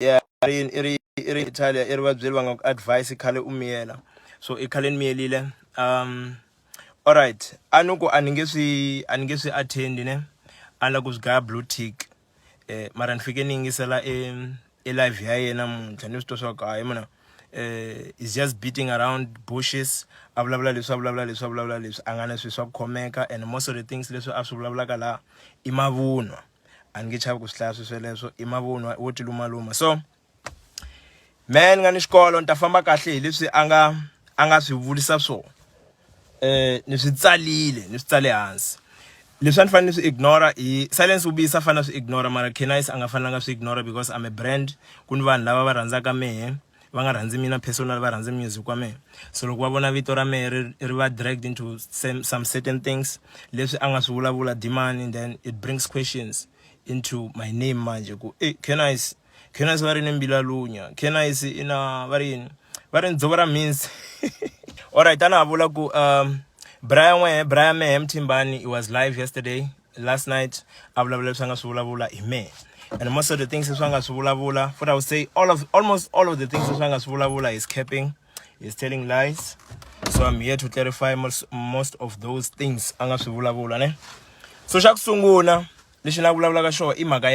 yeah iri Italia iri va byeli va nga ku advice khale u miyela, so i khale ni miyelile. Alright, a ni ku a ni nge swi attend ne, a ni la ku swi gaya blue tick, mara ni fike ni yingisela e live ya yena namuntlha ni swi twa swa ku hayi muna is just beating around bushes, a vulavula leswi a vulavula leswi a vulavula leswi a nga na swilo swa ku khomeka, and most of the things leswi a swi vulavulaka laha i mavunwa. A ni nge chavi ku swi hlaya swesweleswo i mavunwa wo ti lumaluma. So mehe ni nga ni xikolo ni ta famba kahle hi leswi a nga swi vulisa swona, ni swi tsalile ni swi tsale hansi. Leswi a ni fanele ni swi ignora hi silence ubisa, a fanele swi ignora, mara Canise a nga fanelanga swi ignora because I'm a brand. Ku ni vanhu lava va rhandzaka mehe, va nga rhandzi mina personal, va rhandzi music wa mehe. So loko va vona vito ra mehe ri va dragged into some certain things leswi a nga swi vulavula dimani, and then it brings questions into my name manje ku Canise va ri ni mbilalunya, Canise ina va ri dzovo ra means. Alright, ana vula ku Brian mehe Mtimbani, it was live yesterday, last night, a vulavula leswi a nga swi vulavula hi mehe, and most of the things leswi a nga swi vulavula, but I would say almost all of the things leswi a nga swi vulavula is capping, is telling lies. So I'm here to clarify most of those things a nga swi vulavula ne. So xa ku sungula lexi na vulavulaka xona i mhaka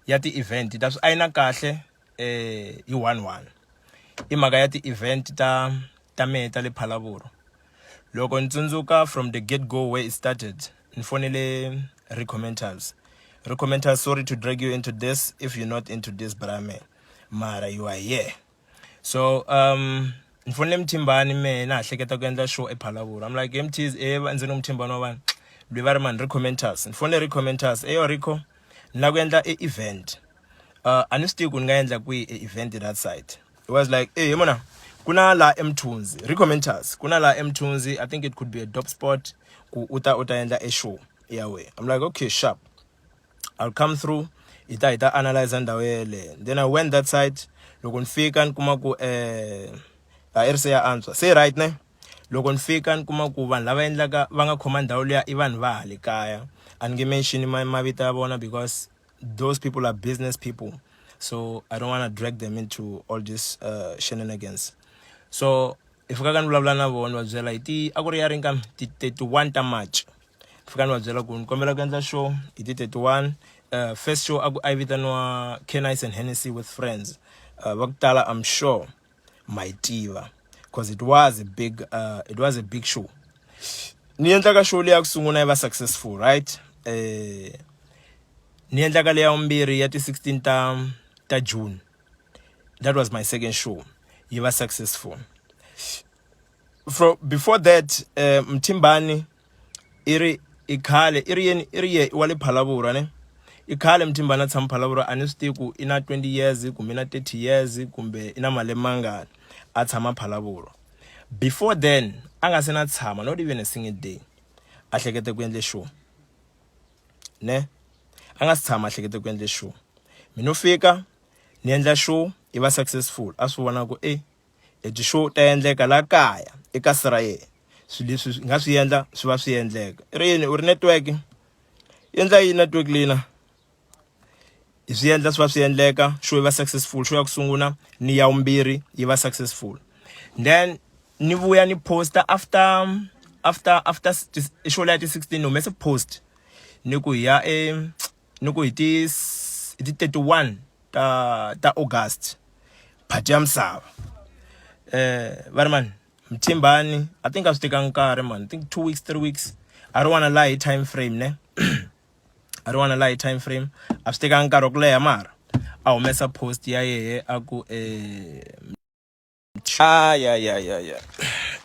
ya ti-event ta swi a yi na kahle hi 1-1, i mhaka ya ti-event ta mehe ta le Phalaborwa. Loko ni tsundzuka from the get go where it started, ni fonele recommenters, sorry to drag you into this if you're not into this, but mara you are here. So ni fonele Mtimbani mehe na hleketa ku endla show ePhalaborwa. I'm like MTs ndzi ni Mtimbani wa vanhu lwi va ri man recommenters, ni fonele recommenters eyo Rico ni la ku endla event. A ni swi tivi ku ni nga endla kwihi event that side. It was like mona kuna la Mthunzi recommenters, kuna la Mthunzi, I think it could be a dope spot ku uta endla a show yawe. I'm like okay sharp, I'll come through, ita analyze ndawo yele. Then I went that side, loko nifika ni kuma ku se ya answer say right ne. Loko nifika ni kuma ku vanhu lava endlaka va nga khoma ndhawu liya i vanhu va hale kaya, a ni nge mention mavito ya vona because those people are business people, so I don't want to drag them into all this shenanigans. So if ka ni vulavula na vona va byela hi a ku ri ya ringa ti 31 ta March, fika ni va byela ku ni kombela ku endla show hi ti 31. First show a vitaniwa Canise and Hennessy with friends, va ku tala I'm sure my tiva because it was a big show. Ni endla ka show leya ku sungula yi va successful, right? Ni endla ka leya vumbirhi ya ti 16 ta June, that was my second show, yi va successful. Before that Mtimbani iri wa le Phalaborwa ne, i khale Mtimbani a tshama Phalaborwa, a ni swi tivi ku ina 20 years kumbe ina 30 years kumbe ina malembe mangani a tshama Phalaborwa. Before then a nga se na tshama not even a single day a hlekete ku endle show ne, a nga si tshama a hlekete ku endle show. Mina fika ni endla show i va successful, a swi vona ku ti show ta endleka la kaya eka Sirayele, swilo leswi nga swi endla swi va swi endleka. Rini u ri network endla yi network lina hi swi endla swi va swi endleka, show yi va successful, show ya ku sungula ni ya vumbirhi yi va successful. Then ni vuya ni poster after show ya ti 16 no mese post ni ku ya ni ku hi ti 31 ta August phati ya misava. Va ri man Mtimbani, I think I was taking nkarhi man, I think 2 weeks 3 weeks, I don't want to lie time frame ne. I don't want to lie time frame, I was taking nkarhi wa ku leha mara a humesa post ya yehe a ku yeah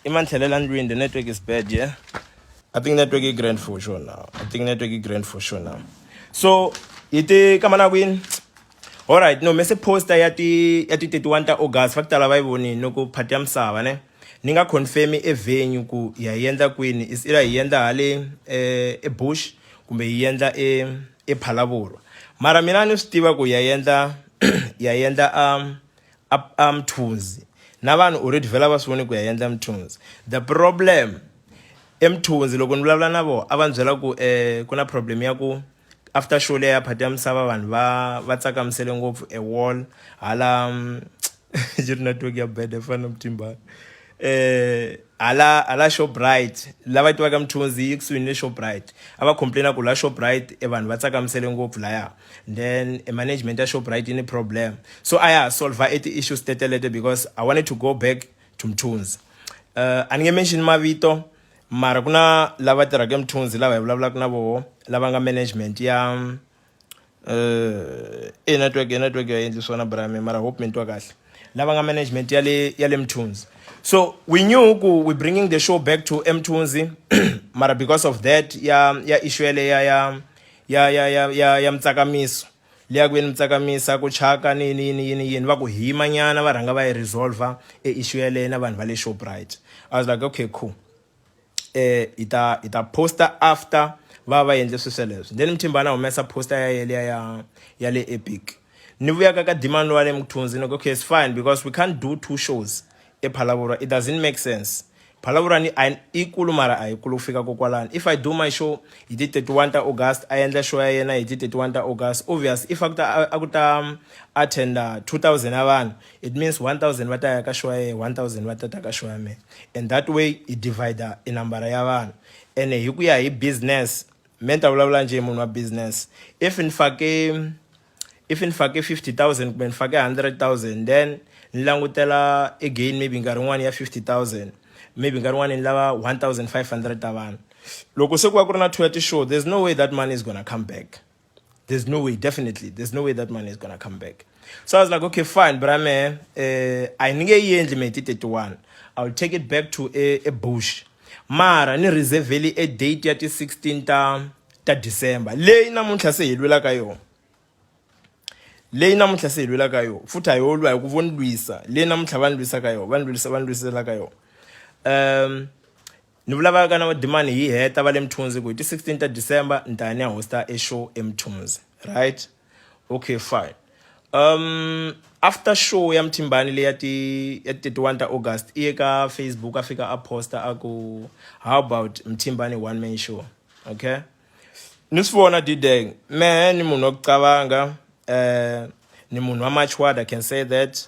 i mantlhelela ndlwini, the network is bad, yeah. I think network is grand for sure now. So ite kamana win. Alright, no mese poster ya ti 31 ta August, fa tala va ivoni no ku phati ya misava ne. Ni nga confirm venue ku ya yenda kwini, is ila yenda hale Bush kumbe yenda Phalaborwa. Mara mina ni swi tiva ku ya yenda Mthunzi na vanhu already vela va swivone ku ya yenda Mthunzi. The problem Mthunzi loko ni vulavula na vona a va ni byela ku ku na problem ya ku after show leya phati ya misava vanhu va tsakamisele ngopfu a wall hala jiri network ya bad fana Mtimbani hala Shoprite lava tivaka Mthunzi yi kusuhi ne Shoprite a va complaina ku la Shoprite vanhu va tsakamisele ngopfu laya, then management ya Shoprite yi ni problem, so aya solve ti-issues tetelete because I wanted to go back to Mthunzi. A ni nge mention mavito mara ku na lava tirhaka Mthunzi lava hi vulavulaka na voho lava nga management ya network ya endli swona brame mara hope mi twa kahle, lava nga management ya le Mthunzi. So we knew we bringing the show back to Mthunzi mara because of that ya issue le ya mtsakamiso leya ku yini mtsakamisa ku chaka yini va ku hima nyana va rhanga va yi resolve issue yaleyo na vanhu va le Shoprite. I was like okay cool, ita poster after va endle swesweleswo, then Mtimbani a humesa poster ya le Epic. Ni vuya ka demand wa le Mthunzi ni okay it's fine because we can't do 2 shows ePhalaborwa, it doesn't make sense. Phalaborwa ni ikulu mara a ikulu fika kokwalani. If I do my show hi ti 31 ta August I endla show ya yena hi ti 31 ta August, obvious if akuta attend 2000 ya vanhu it means 1000 va ta ya ka show ya yena, 1000 va ta ka show ya mina, and that way it divide inambara ya vanhu ene hi ku ya hi business me ta vulavula nje munhu wa business if ni fake 50,000 kumbe ni fake 100,000 then ni langutela again maybe nkarhi wun'wani ya 50,000 maybe nkarhi wun'wani ni lava 1,500 ta vanhu, loko se ku va ku ri na 2 ya ti-show there's no way that money is gonna come back, there's no way, definitely there's no way that money is gonna come back. So I was like okay fine brame I ni nge yi endli me ti 31, I'll take it back to a bush mara ni reserve a date ya ti 16 ta December leyi namuntlha se hi lwela ka yona, leyi namuntlha se hi lwela ka yona futhi a yo lwa hi ku vo ni lwisa leyi namuntlha va ni lwisa ka yona va ni lwisela ka yona. Ni vulavaka na vadimani hi heta va le Mthunzi ku hi ti 16 ta December ni ta ya ni ya hosta a show eMthunzi, right? Okay fine. After show ya Mtimbani le ya 31 ta August iye ka Facebook a fika a poster a ku how about Mtimbani one man show, okay? Ni sivona dideng me ni munhu wokucabanga ni munhu wa matured, I can say that.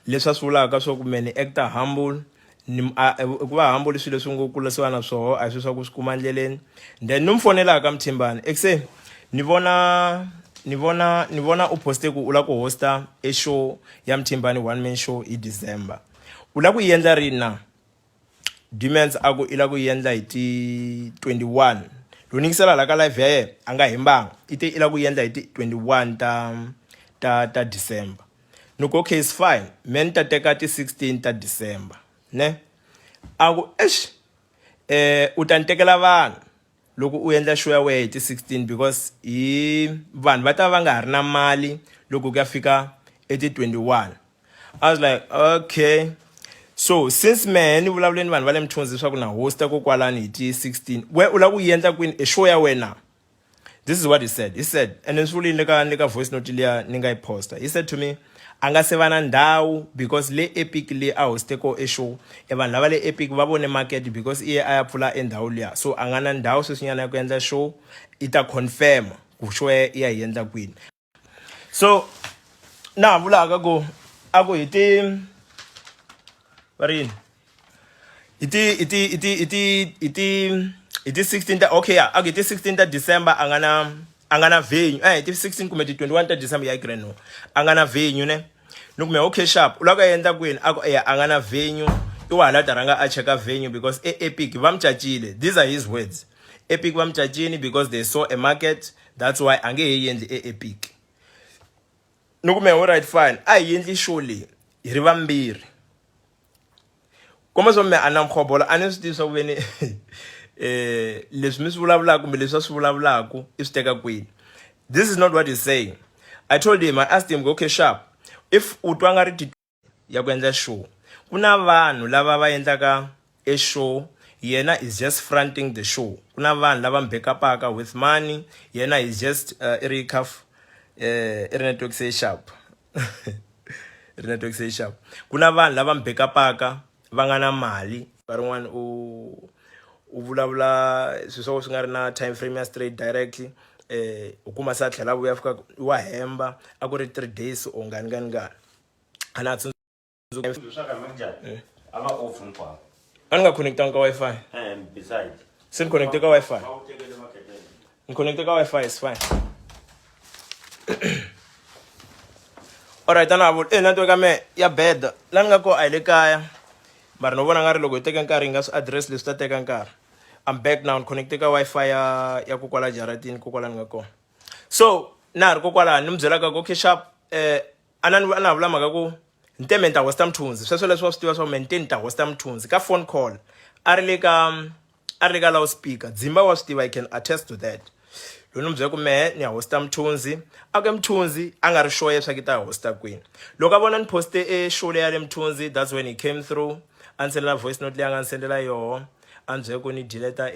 Leswi swi vulaka swa ku me ni actor humble, ku va humble swilo leswi ngo kulisiwa na swoho a swi swa ku swi kuma ndleleni, then ni mfonelaka Mtimbani ekse ni vona u poste ku u la ku hosta a show ya Mtimbani one man show hi December, u la ku yi endla rini na Demons a ku i la ku yi endla hi ti 21 lo ningisela la ka live ya yena a nga hembanga ite i la ku yi endla hi ti 21 ta December. Nuko okay is fine me ni ta teka ti 16 ta December ne a ku u ta ni tekela vanhu loko u endla show ya wena hi ti 16 because hi vanhu va ta va nga ha ri na mali loko ku ya fika ti 21. I was like okay, so since me ni vulavule ni vanhu va le Mthunzi swa ku na hosta kokwalani hi ti 16 we u la ku yi endla kwini a show ya wena. This is what he said and then swi ni ka voice note liya ni nga yi poster, he said to me a nga se va na ndhawu because le Epic le a hoste ko a show vanhu lava le Epic va vone market because iye a ya pfula endhawu liya, so a nga na ndhawu sweswinyana ya ku endla show i ta confirm ku show ya hi endla kwini. So na vulaka ku a ku hi ti varini hi ti 16 ta okay ya a ku hi ti 16 ta December a nga na venue hi ti 16 kumbe ti 21 ta December ya grand no a nga na venue ne ni kume okay sharp u la ku endla kwini a ku a nga na venue i wala ta ranga a cheka venue because Epic va mchachile, these are his words, Epic va mchachini because they saw a market, that's why a nge hi endli Epic. Ni kume all right fine a hi endli show leyi hi ri vambirhi kuma swo me a na mkhobola a ni swi tivi swa ku veni leswi mi swi vulavulaka kumbe leswi a swi vulavulaka i swi teka kwini. This is not what he's saying. I told him, I asked him okay sharp if u twa nga ri ya ku endla show ku na vanhu lava va endlaka a show yena is just fronting the show, ku na vanhu lava backupaka with money yena is just network say sharp network say sharp ku na vanhu lava backupaka va nga na mali nkarhi wun'wani u vulavula swilo swo swi nga ri na time frame ya straight directly ukuma sa tlhela vuya fika wa hemba a ku ri 3 days o ngani ana a ni nga connectanga ka Wi-Fi se ni connecte ka Wi-Fi ni connecte ka Wi-Fi is fine alright anavo network ya me ya bad la ni nga ko a hi le kaya mara no vona nga ri loko hi teka nkarhi hi nga swi address leswi ta teka nkarhi I'm back now ni connecte ka Wi-Fi ya kokwala jaratini kokwala ni nga kona so na ha ri kokwala ni mi byelaka ko Keshap ana vula mhaka ku nteme ni ta hosta mthunzi sweswo leswi wa swi tiva swa mente ni ta hosta mthunzi ka phone call a ri le ka loudspeaker Dzimba wa swi tiva I can attest to that loko ni byela ku mehe ni ya hosta mthunzi a ke mthunzi a nga ri sure leswaku i ta hosta kwini loko a vona ni poste show leya le mthunzi that's when he came through a ni sendela voice note leyi a nga ni sendela yoho a ni byela ku ni deleta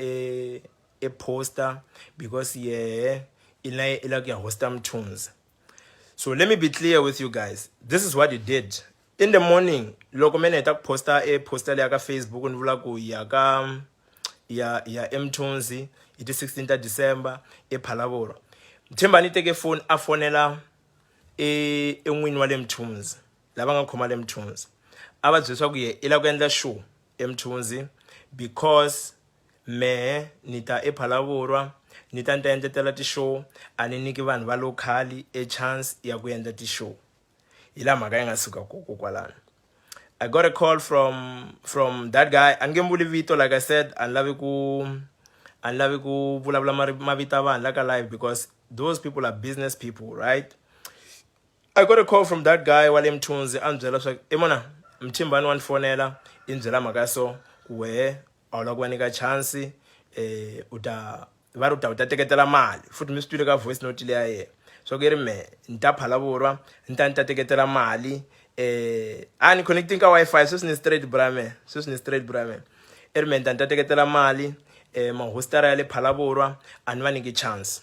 poster because yehe i la ku ya hosta mthunzi. So let me be clear with you guys. This is what he did. In the morning, loko mene ta posta poster leya ka Facebook ni vula ku ya mthunzi it is 16th December Phalabora. Mthemba ni teke phone a fonela en'wini wa le mthunzi lava nga khoma le mthunzi a va byela ku ye i la ku endla show emthunzi because me ni ta Phalabora ni ta endletela ti-show a ni nyiki vanhu va lokhali chance ya ku endla ti-show hi la mhaka yi nga suka kokwalano. I got a call from that guy a ni nge vuli vito like I said a ni lavi ku vulavula mavito ya vanhu la ka live because those people are business people, right? I got a call from that guy wa le mthunzi a ni byela swa mona Mthimbani wa ni fonela i ni byela mhaka so ku wehe a wu lava ku va nyika chance va ri u ta teketela mali futhi mi swi twile ka voice note leya yena so ku ri me ni ta Phalaborwa ni ta teketela mali a ni connecting ka Wi-Fi sweswi ni straight brame i ri me ni ta teketela mali mahostara ya le Phalaborwa a ni va nyiki chance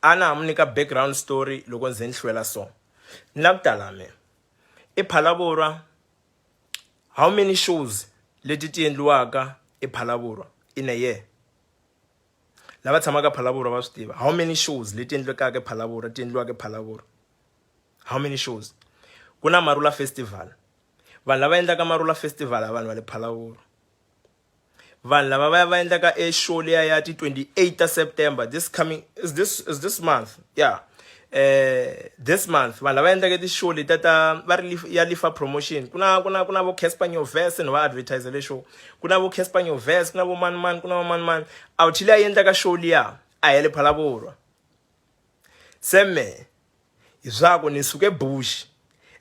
a na ha mi nyika background story loko ndzi ni hlwela so ni la ku tala me Phalaborwa how many shows leti ti endliwaka Phalaborwa in a year lava tshamaka Phalaborwa va swi tiva how many shows leti endlekaka Phalaborwa ti endliwaka Phalaborwa how many shows ku na Marula Festival vanhu lava endlaka Marula Festival a vanhu va le Phalaborwa vanhu lava va endlaka show leya ya ti 28 September this this month yeah this month vanhu lava endlaka ti-show leti va ri ya Lifa promotion kuna vo Casper Nyovest ni va advertise le show kuna vo Casper Nyovest kuna vo man kuna vo man a wu chile a endlaka show liya a ya le Phalaborwa se me hi swaku ni suke bush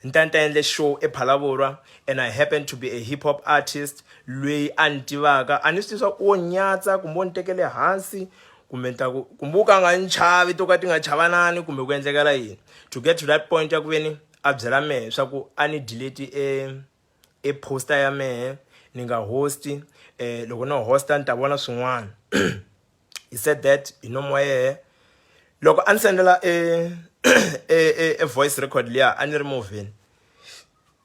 ni ta endle show Phalaborwa and I happen to be a hip hop artist loyi a ni tivaka a ni swi tivi swa ku wo nyatsa kumbe wo ni tekele hansi kumbe ni ta ku kumbe u ka nga ni chavi to ka ti nga chavanani kumbe ku endlekela yini to get to that point ya ku veni a byela mehe swa ku a ni delete poster ya mehe ni nga hosti loko no hosta ni ta vona swin'wana he said that hi nomo wa yehe loko a ni sendela voice record liya a ni ri moveni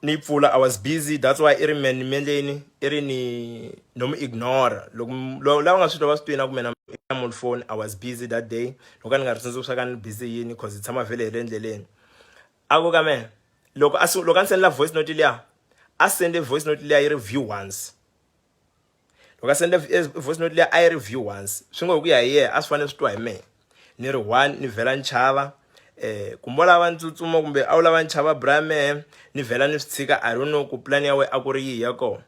ni pfula I was busy that's why i ri me ni mendleni i ri ni no mi ignore loko lava nga swi twa va swi twina ku mena on phone I was busy that day loko a ni nga ri tsundzuka swa ka ni busy yini cause hi tshama vhele hi le endleleni a ku ka me loko a ni sendela voice note liya a sende voice note liya yi ri view once loko a sende voice note liya a yi ri view once swi ngo hi ku ya hi yehe a swi fanele swi twa hi mehe ni ri one ni vhela ni chava kumbe lava ni tsutsuma kumbe a wu lava ni chava bra mehe ni vhela ni swi tshika I don't know ku plan ya we a ku ri yihi ya kona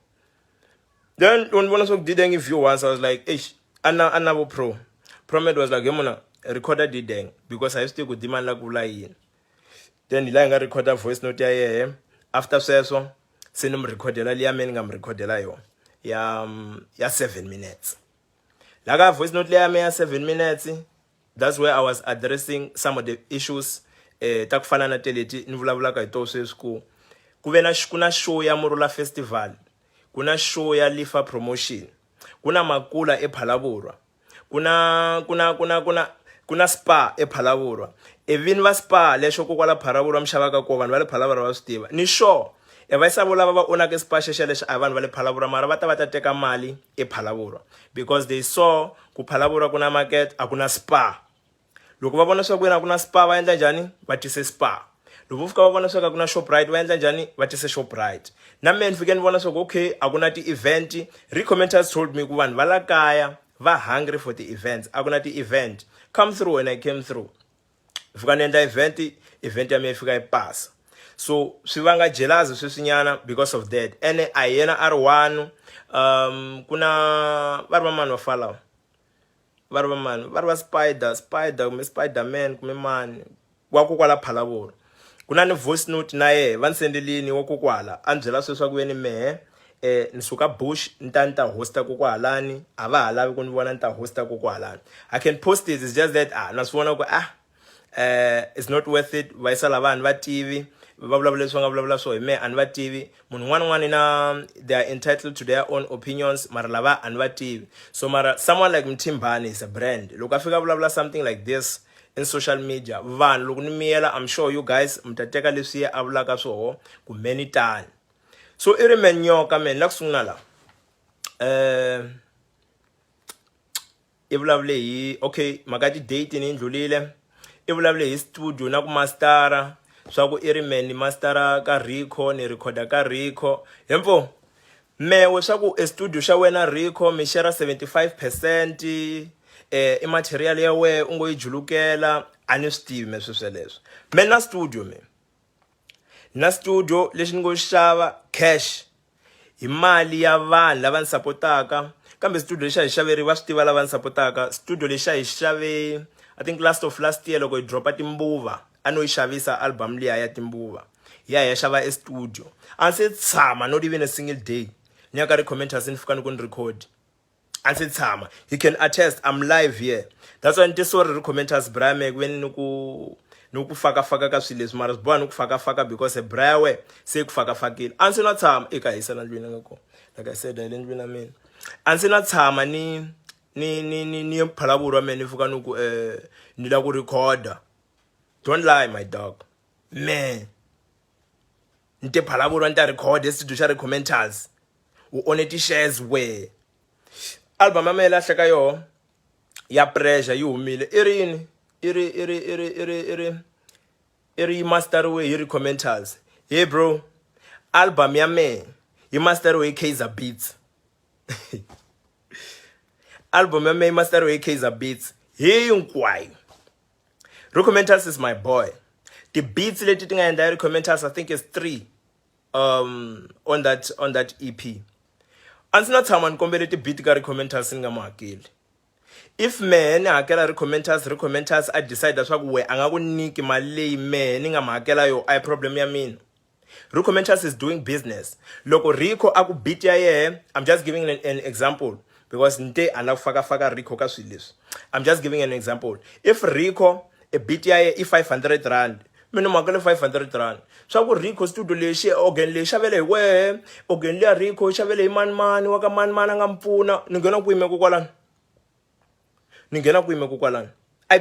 then loko ni vona swa ku Dideng view once I was like eish a vo Promed was like mona recorder Dideng because I used to go demand la ku vula yini then hi la hi nga recorder voice note ya yehe after sweswo se ni mi recordela liya me ni nga mi recordela yona ya 7 minutes la ka voice note leya me ya 7 minutes that's where I was addressing some of the issues ta ku fana na teleti ni vulavulaka hi to sweswi ku ve na kuna show ya Marula Festival kuna show ya Lifa promotion kuna Makula Phalaborwa kuna spa Phalaborwa even va spa leswo kokwala Phalaborwa mixavaka ko vanhu va le Phalaborwa va swi tiva ni sure va isavo lava va onaka spa xexe lexi a vanhu va le Phalaborwa mara va ta teka mali Phalaborwa because they saw ku Phalaborwa kuna market a kuna spa loko va vona swa ku wena ku na spa va endla njhani va tise spa, loko vo fika va vona swa ku na Shoprite va endla njhani va tise Shoprite. Na mehe ni fike ni vona swa ku okay a ku na ti-event. Recommenters told me ku vanhu va la kaya va hungry for ti-events, a ku na ti-event. Come through, and I came through. Fika ni endla event ya mehe fika yi pasa. So swi vanga jealousy sweswinyana because of that. Ene a hi yena a ri one, ku na va ri va mani va falawa, va ri va mani va ri va spider kumbe Spiderman kumbe mani wa kokwala Phalaborwa. Ku na ni voice note na yehe va ni sendelini wa kokwala a ni byela sweswi swa ku veni mehe ni suka bush ni ta hosta kokwalani, a va ha lavi ku ni vona ni ta hosta kokwalani. I can post it, it's just that na swi vona ku it's not worth it. Va yisa lava a ni va tivi va vulavula leswi va nga vulavula swo hi mehe a ni va tivi. Munhu un'wana na un'wana they are entitled to their own opinions, mara lava a ni va tivi. So mara someone like Mtimbani is a brand. Loko a fika vulavula something like this in social media, vanhu loko ni miyela, I'm sure you guys mi ta teka leswi a vulaka swoho ku many tani. So i ri me nyoka me ni la ku sungula la i vulavule hi okay maka ti-date ni ndlulile, i vulavule hi studio na ku mastara swa ku i ri me ni mastara ka Rico, ni recorda ka Rico. Hempo mewe swa ku e studio xa wena Rico mi share 75% i material ya we u ngo yi julukela, a ni swi tivi me sweswo. Me na studio na studio lexi ni ngo xava cash hi mali ya vanhu lava ni sapotaka, kambe studio lexa hi xaveri va swi tiva lava ni sapotaka. Studio lexa hi xave I think last year loko hi dropa Timbuva a no yi xavisa album liya ya Timbuva, ya hi ya xava e studio. A ni se tshama not even a single day ni ya ka Recommenters ni fika ni ku ni record, a ni se tshama. You can attest I'm live here. That's why ni te sorry Recommenters bra me when ni ku faka ka swilo leswi, mara swi boha ni ku faka because bra we se ku fakile. A ni se na tshama eka hisa na ndlwini nga kona, like I said a hi le ndlwini na mina. A ni se na tshama ni Phalaborwa me ni fika ni ku ni la ku recorda. Don't lie my dog, man. Ni te Phalaborwa ni ta record studio xa Recommenters u one ti-shares we. Album ya mehe lahle ka yoho ya Pressure yi humile i rini i ri masteriwe hi Recommenters. Hey bro, album ya mehe yi masteriwe hi Kaizer Beats. Album ya mehe yi masteriwe hi Kaizer Beats hinkwayo. Recommenters is my boy. The beats leti ti nga endla hi Recommenters I think is 3 on that EP. A ndzi na tshama ni kombele ti-beat ka Recommenters ni nga mu hakeli. If mehe ni hakela Recommenters a decide swa ku we a nga ku nyiki mali leyi mehe ni nga mu hakela yo, a hi problem ya mina. Recommenters is doing business. Loko Rico a ku beat ya yehe, I'm just giving an example because nte a na ku faka Rico ka swilo leswi. I'm just giving an example. If Rico a beat ya yehe i 500 rand, mina makele 500 rand. Swa ku Rico studio lexi organ leyi xavele hi wehe, organ leya Rico xavele hi mani wa ka mani nga mpfuna, ni nghena ku yime kokwalani. I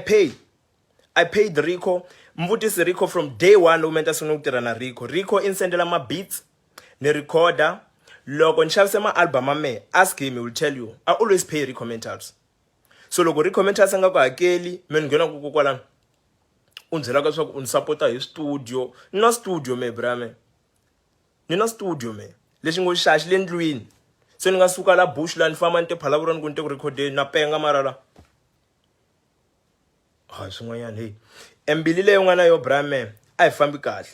paid Rico. Mvutisi Rico from day one loko menta sungula ku tirha na Rico in sendela ma beats ni recorder. Loko ni xavise ma album ma mehe, ask him, he will tell you I always pay Recommenters. So loko Recommenters nga ku hakeli me ni nghena ku kokwalani u byela ka swa ku u ni sapota hi studio. Ni na studio me bra me, ni na studio me lexi ngo xaxi le ndlwini. Se ni nga suka la bush la ni famba ni te Phalaborwa ni ku ni te ku recordeni na penga marala swin'wanyana. Hey embili leyi u nga na yo bra me a hi fambi kahle,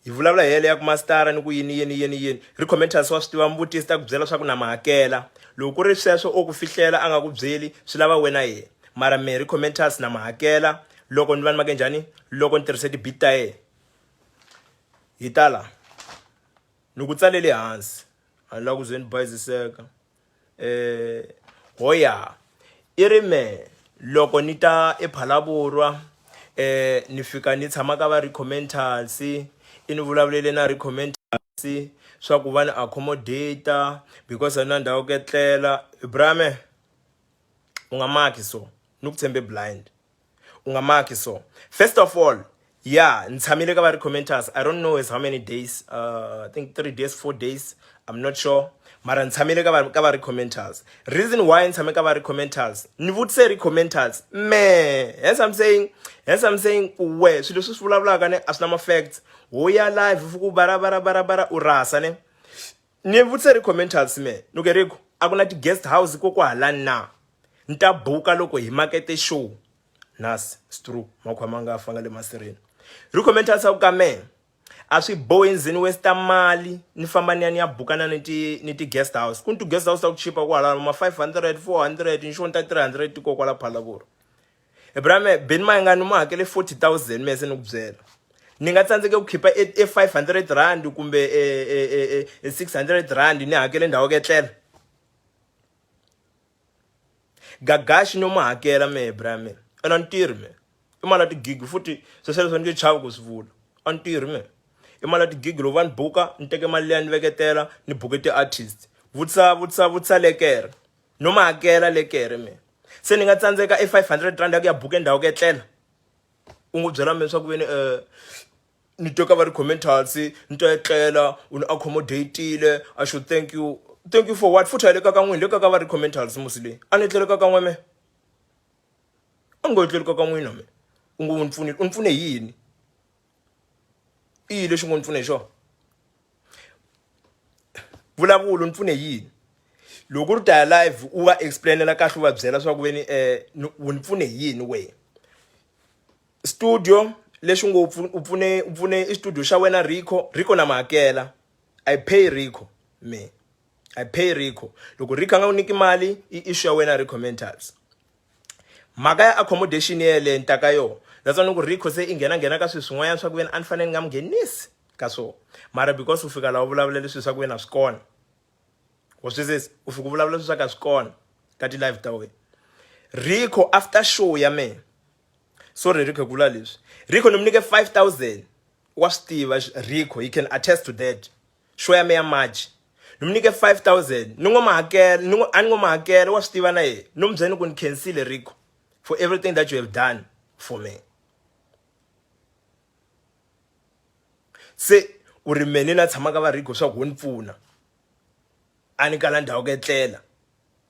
hi vulavula hi hele ya ku mastara ni ku yini. Recommenters wa swi tiva mvutisi ta ku byela swa ku na ma hakela. Loko ku ri sweswo o ku fihlela a nga ku byeli swi lava wena yehe, mara me Recommenters na ma hakela. Loko ni va ni make njhani, loko ni tirhise ti-beat ta yehe hi tala ni ku tsalele hansi, a ni lava ku ze ni bayiziseka. Hoya i ri me loko ni ta ePhalaborwa ni fika ni tshama ka va Recommenters, i ni vulavulele na Recommenters swa ku va ni accommodate because a ni na ndhawu ku etlela. Bra me u nga maki so ni ku tshembe blind, u nga maki so. First of all Yeah, ntsamile ka va commentators. I don't know as how many days. I think 3 days, 4 days. I'm not sure. Mara ntsamile ka va commentators. Reason why ntshame ka va commentators. Ni vutise commentators. Me, as I'm saying, we swilo swi vulavulaka ne asina ma facts. Ho ya live fuku bara urasa ne. Ni vutise commentators me. Nukeriko, akuna ti guest house ko kwala na. Nta buka loko hi market show. Nas, it's true. Makhwamanga afanga le masireni. Recommenda sa ka me. Aswi boyenzini westa mali ni famba ni ya bukana ni ti guest house. Kuntu guest house ta chipa kwala ma 500, 400, inshonta 300 ko kwala phalaburo. Ebrame benma ngani ma hakele 40,000 mese nokuzela. Ninga tsandzeke ku khipa e 500 rand kumbe 600 rand ni hakele ndawo ketlela. Gagashi no ma hakela me ebrame. Ena ntirhi me. Imala ti gig futhi sesele nge chava ku sivula. Antirhi me. Imala ti gig lo van buka nteke mali ya ni veketela ni buke ti artist. Vutsa lekere. No ma hakela lekere me. Se ni nga tsandzeka e 500 rand ya ku ya buke ndawo ketlela. Ungu byela me swa ku veni ni toka va commentators nto etlela un accommodateile. I should thank you for what futhi le ka n'wini le ka va commentators musile. Ani tlele ka n'we me. Angotleli ka n'wina me. Ungu unpfune yini? Leswi ngo nipfune xo. Vulavulo nipfune yini? Loko ri ta live u va explainela kahle u va byela swa ku veni unipfune yini we. Studio leswi ngo upfune I studio xa wena Rico na mahakela. I pay Rico me. I pay Rico. Loko Rico nga uniki mali I issue ya wena commentators. Maka ya accommodation yele ntaka yo. That's why Rico se ingena ka swin'wanyana swa ku veni anfanele nga mngenisi ka so. Mara because ufika la vulavula leswi swa ku veni asikona. What is this? Ufika vulavula leswi swa ka asikona ka ti live ta we. Rico after show ya me. Sorry Rico kula leswi. Rico nomnike 5,000. Wa stiva Rico, he can attest to that. Show ya me ya March. Nomnike 5,000. Ningoma hakela wa stiva na ye. Nombyeni ku ni cancel Rico for everything that you have done for me. Se uri meni na tshama ka va Rico swa ku nipfuna. Ani kala ndawo ketlela.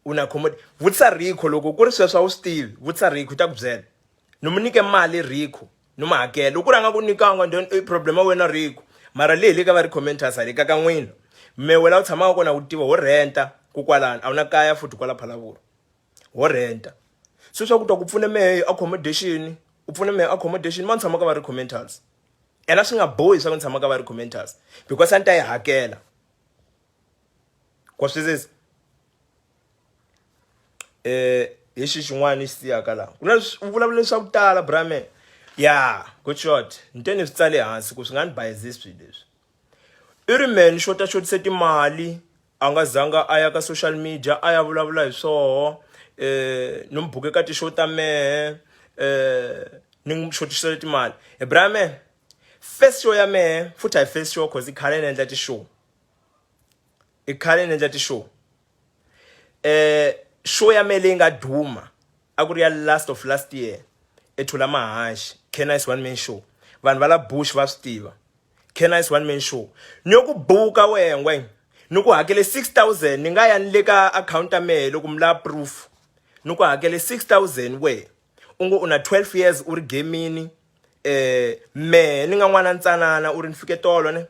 Una accommodate. Vutsa Rico loko ku ri sweswa u Steve, vutsa Rico ta ku byela. Nomunike mali Rico, no ma hakela. Loko ranga ku nikanga then problem wena Rico. Mara le ka va commentators le ka n'wina. Me wela u tshama kona u tiva ho renta ku kwalana. A una kaya futhi kwala phalavuro. Ho renta. So swa ku ta ku pfune me accommodation, upfune me accommodation man tshama ka va commentators. Ena swi nga bohi swa ku tshama ka va commentators because anta yi hakela. Kwa sweswi hi xin'wana xi siyaka la. Ku na vulavula leswa ku tala brame. Yeah, good shot. Nteni swi tsale hansi ku swi nga ni bias swilo leswi. I ri man shotise timali a nga zanga aya ka social media aya vulavula hi swoho no mbuke ka ti show ta me ni shotise timali. Brame first show ya me futhi hi first show cause ikhale nendla ti show. Ikhale nendla ti show. Show ya me leyi nga duma a ku ri ya last of last year ethula mahashi Kenai's one man show vanhu va la bush va swi tiva Kenai's one man show ni ku buka wengwe ni ku hakele 6,000 ni nga ya ni le ka account ya me loko mla proof ni ku hakele 6,000 we ungu una 12 years uri gaming me ni nga n'wana ntsanana uri ni fike tolo ne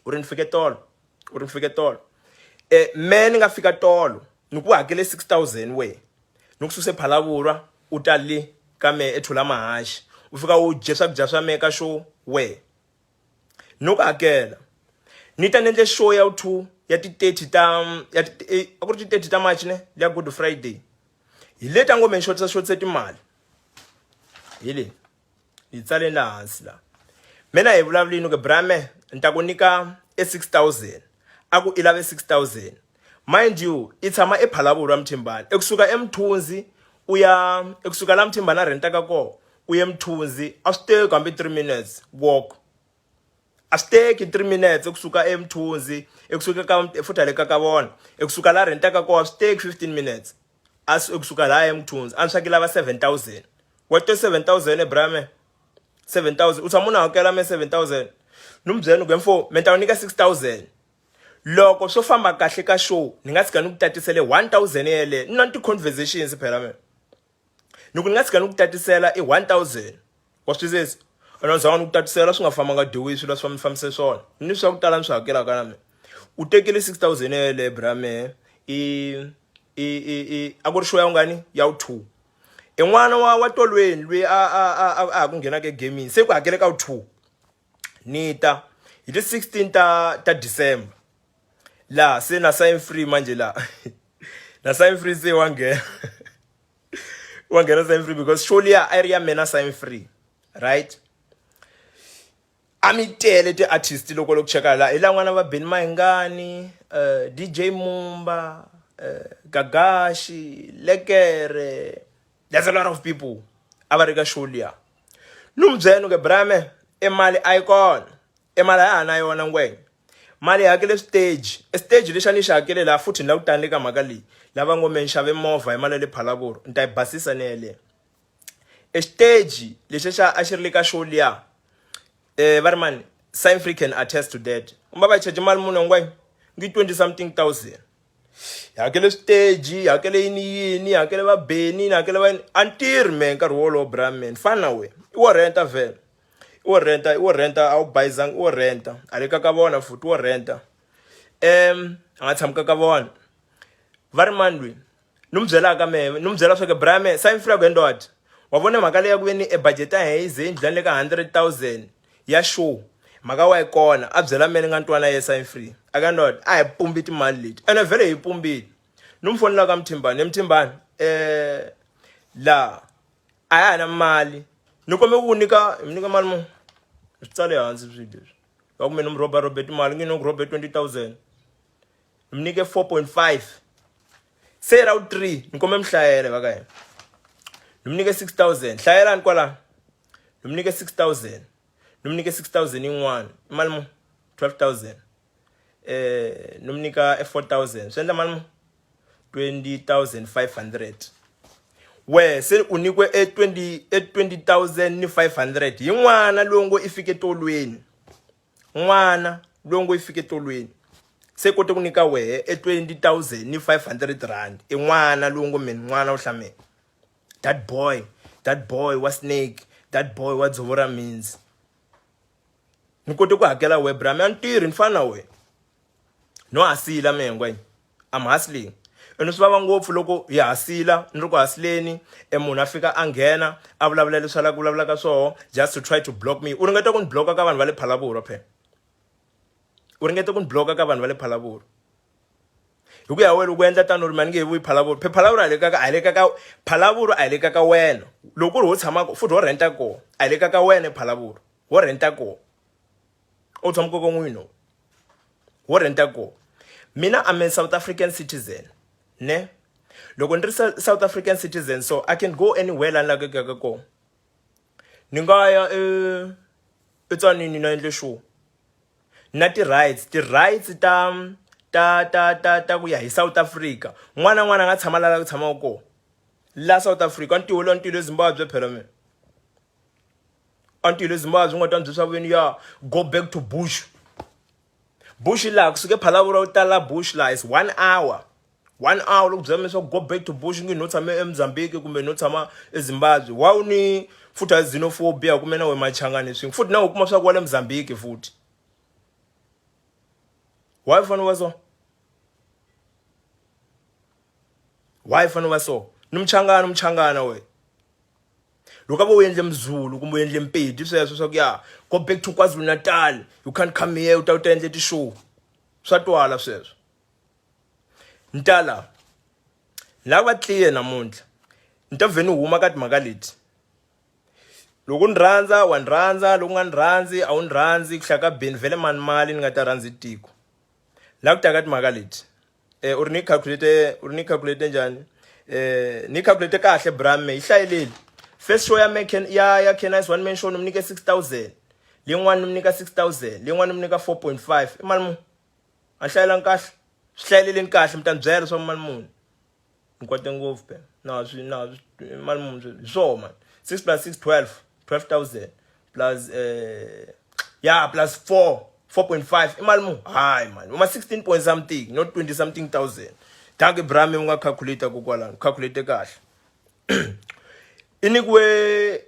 uri ni fike tolo me ni nga fika tolo ni ku hakele 6,000 we ni ku suse phalavurwa u tali ka me ethula mahashi u fika u dye swakudya swa me ka show we ni ku hakela ni ta nendle show ya 2 ya ti 30 ta ya a ku ri ti 30 ta March ne ya Good Friday hi leta ngome shotisa timali hi le hi tsale la hansi la mina hi vulavulini ku brame nta ku nyika 6,000 a ku ilave 6,000 mind you itshama ephalavurwa Mthimbani ekusuka eMthunzi uya ekusuka la Mthimbani renta ka ko uye Mthunzi a swi teki kambe 3 minutes walk a swi teki 3 minutes ekusuka eMthunzi ekusuka ka futhi le ka vona ekusuka la renta ka ko a swi teki 15 minutes as ekusuka la eMthunzi a swi lava 7,000 what 7,000 brame 7,000 utshama u hakela me 7,000 ni mu byela mfo me ta nyika 6,000 loko swo famba kahle ka show ni nga tshika ni ku tatisele 1,000 yele na ti conversations phela me ni ku ni nga tshika ni ku tatisela i 1,000 wa swi twisisa ana zanga ni ku tatisela swi nga fambanga diwi swilo swi famisa swona ni swa ku tala ni swi hakela ka na me u tekile 6,000 yele brame a ku ri show ya ngani ya u2 en'wana wa tolweni lwe a ku nghena ke gaming se ku hakele ka u2 nita hi ti 16 ta December la se na sign free manje la na sign free se wangena sign free because surely area mena sign free right amitele ti artist loko cheka la ila n'wana va Ben Mayengani DJ Mumba Gagashi Lekere. There's a lot of people abarika sholia numbyeno ke brame emali icon emali ana yona ngwenya mali hakele stage lexi ni xihakele la futhi ni la ku tani ka mhaka leyi lava ngome ni xave movha hi mali le Phalaborwa ni ta yi basisa ni yele stage lexi a xi ri le ka show liya va ri mani Sign Free can attest to that umba va charge mali mune ngwenya ngi 20 something thousand hakele stage hakele yini hakele va Beni hakele va antirhi me nkarhi wolo brame fana we wo renta vele wo renta a u bayizanga wo renta aleka ka vona futhi wo renta anga tshamka ka vona va ri mani lwi ni mu byelaka me ni mu byela swa ke brame Sign Free ku what wa vona mhaka leyi ya ku ve ni budget ya haze yi ndlani le ka 100,000 ya show mhaka wa yi kona a byela me ni nga ntwana ye Sign Free aka what a hi pumbi timali leti ene vele hi pumbile ni mu fonela ka Mthimbani la a ya na mali ni kome ku nyika mali mo swi tsale hansi swilo leswi va ku me ni mu robe timali ngi no ku robe 20,000 ni mu nyike 4.5 se ra u 3 ni kome mhlayele va ka yena ni mu nyike 6,000 hlayelani kwala ni mu nyike 6,000 ni mu nyike 6,000 yin'wana mali mo 12,000 ni mu nyika 4,000 swi endla mali mo 20,500 we se u nikwe 20,500 yin'wana longo i fike tolweni n'wana longo i fike tolweni se kote ku nyika wehe 20,500 rand n'wana longo meni n'wana u hlameke that boy wa Snake that boy wa Dzovora means ni kote ku hakela we brame a ntirhi ni fana we no hasila mengwe I'm hustling eno swi vava ngopfu loko hi hasila ni ri ku hasileni munhu a fika a nghena a vulavula leswi a lava ku vulavula ka swoho just to try to block me u ringeta ku ni bloka ka vanhu va le Phalaborwa phela u ringeta ku ni bloka ka vanhu va le Phalaborwa hi ku ya wena ku endla tano ri mani nge vuyi Phalaborwa Phalaborwa a hi le ka wena loko ri ho tshama futhi ho renta ko a hi le ka wena Phalaborwa ho renta ko o tshama ko n'wino ho renta ko mina I'm a South African citizen ne loko ni ri South African citizen so I can go anywhere la ni lavaka ko ni nga ya eTzaneen na endle show na ti rights ta ku ya hi South Africa n'wana nga tshama la ku tshama ko la South Africa antilo Zimbabwe phela me antilo Zimbabwe nga twa swa veni ya go back to bush la kusuke Phalaborwa u tala bush la is 1 hour loko byela swa go back to bush ngi no tshama eMozambique kumbe no tshama eZimbabwe wa u ni futhi a xenophobia kumbe na we machangani swin'we futhi na u kuma swa ku wa le Mozambique futhi why fana wa so ni mchangana we loko vo endle Mzulu kumbe endle Mpedi sweswo swa ku ya go back to KwaZulu-Natal you can't come here uta endle ti show swa twala sweswo ntala lava tliye namuntlha ni ta vheni huma ka timhaka leti loko ni rhandza wa ni rhandza loko nga ni rhandzi a wu ni rhandzi ku hlaka beni vhele mali ni nga ta rhandzi tiko la ku ta ka timhaka leti u ri ni calculate njhani ni calculate kahle brame yi hlayeleli first show ya Kennis one man show ni mu nyike 6,000 leyin'wana ni mu nyika 6,000 leyin'wana ni mu nyika 4.5 i mali muni a hlayelangi kahle swi hlayeleleni kahle mi ta ni byela swa mali muni ni kwate ngopfu pe mali muni hi swona man 6 plus 6 12,000 plus yeah plus 4.5 imali mu hayi man uma 16 point something not 20 something thousand danke brami unga calculate kokwalana calculate kahle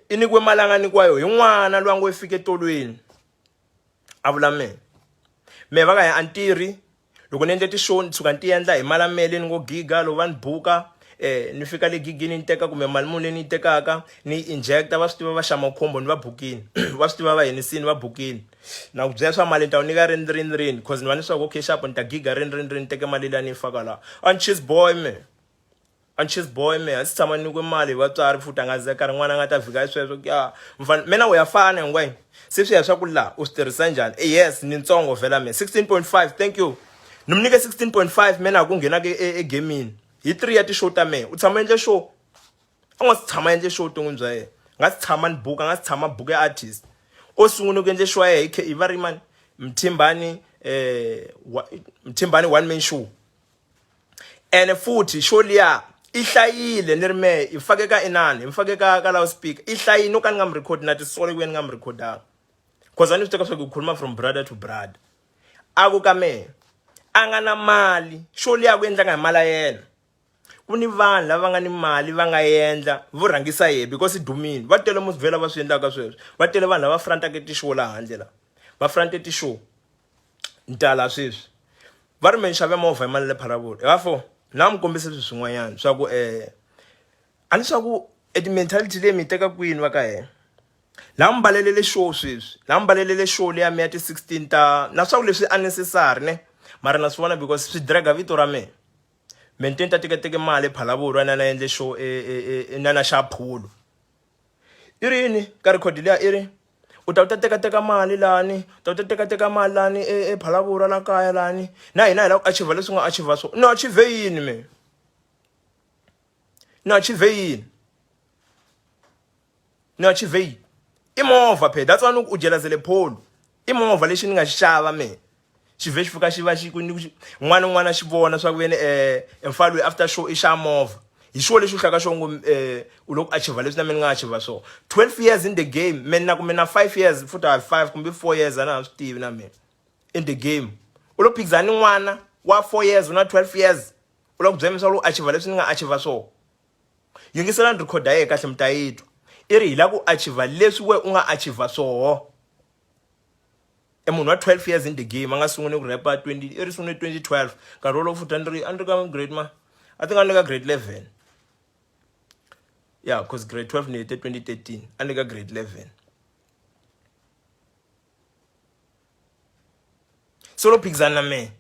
inikwe malangani kwayo yin'wana lwangu efika etolweni avula me va ka ya antiri loko ni endle ti-show ni tshuka ni ti endla hi malamele ni ngo giga loko va ni buka ni fika le gigini ni teka kumbe mali muni leyi ni yi tekaka ni injecta va swi tiva va xama khombo ni va bukini va swi tiva va henisini va bukini na ku byela swa mali ni ta wu nyika rini cause ni va ni swa ku okay sharp ni ta giga rini teke mali leyi ni yi faka laha unchis boy me a si tshama nikwe mali hi vatswari futhi a nga ze karhi n'wana a nga ta vhika sweswo ya mina u ya fana ngwenya se swi ya swa ku laha u swi tirhisa njhani yes ni ntsongo vhela me 16.5 thank you ni mi nyike 16.5 mina ku nghenaka egamini hi 3 ya ti-show ta mehe u tshama endle show a nga si tshama endle show ton'wini bya yena nga si tshama ni buka nga si tshama buka artist o sungule ku endle show ya yena hi va ri mani mthimbani one man show ene futhi show liya i hlayile ni ri mehe i fake ka inani i fake ka loudspeaker i hlayile no ka ni nga mi record na tisole ku yena ni nga mi recordanga cause a ni swi teka swa ku khuluma from brother to brother a ku ka mehe a nga na mali show liya ku endlaka hi mali ya yena ku ni vanhu lava nga ni mali va nga endla vo rhangisa yena because i dumini va tele mo vhela va swi endlaka sweswo va tele vanhu lava frantaka ti-show laha handle la va frante ti-show ni tala sweswi va ri me ni xave movha hi mali le Phalaborwa va fo na mi kombisa sweswi swin'wanyana swa ku a ni swa ku ti-mentality leyi mi yi teka kwini va ka hina la mbalelele show sweswi la mbalelele show leya mi ya ti-16 ta na swa ku leswi unnecessary ne mara na swi vona because swi draga vito ra mehe menteni ta teketeke mali Phalaborwa na endle show na xa phulo i rini ka record liya i ri u ta teka mali lani u ta teka mali lani Phalaborwa la kaya lani na hina hi la ku achieve leswi nga achieve swo no achieve yini me no achieve yini no achieve yini i movha phe that's why u jelazele pholo i movha lexi ni nga xi xava me xi vhe xi fika xi va xi ku n'wana xi vona swa ku veni mfalo after show i xa movha hi xo lexi u hlaka xo ngo u loko achieve leswi na mina nga achieve so 12 years in the game mina ku mina 5 years futhi 5 kumbe 4 years ana swi tivi na mina in the game u lo phikizana n'wana wa 4 years una 12 years u lo ku byela leswaku u achieve leswi ni nga achieve so yingisela record ya kahle mtayitwa i ri hi la ku achieve leswi we u nga achieve so munhu wa 12 years in the game a nga sungule ku rapa 20 i ri sungule 2012 nkarhi wolowo futhi a ni ri ka grade ma I think a ni le ka grade 11 yeah cause grade 12 ni hete 2013 a ni le ka grade 11 solo phikizana na mehe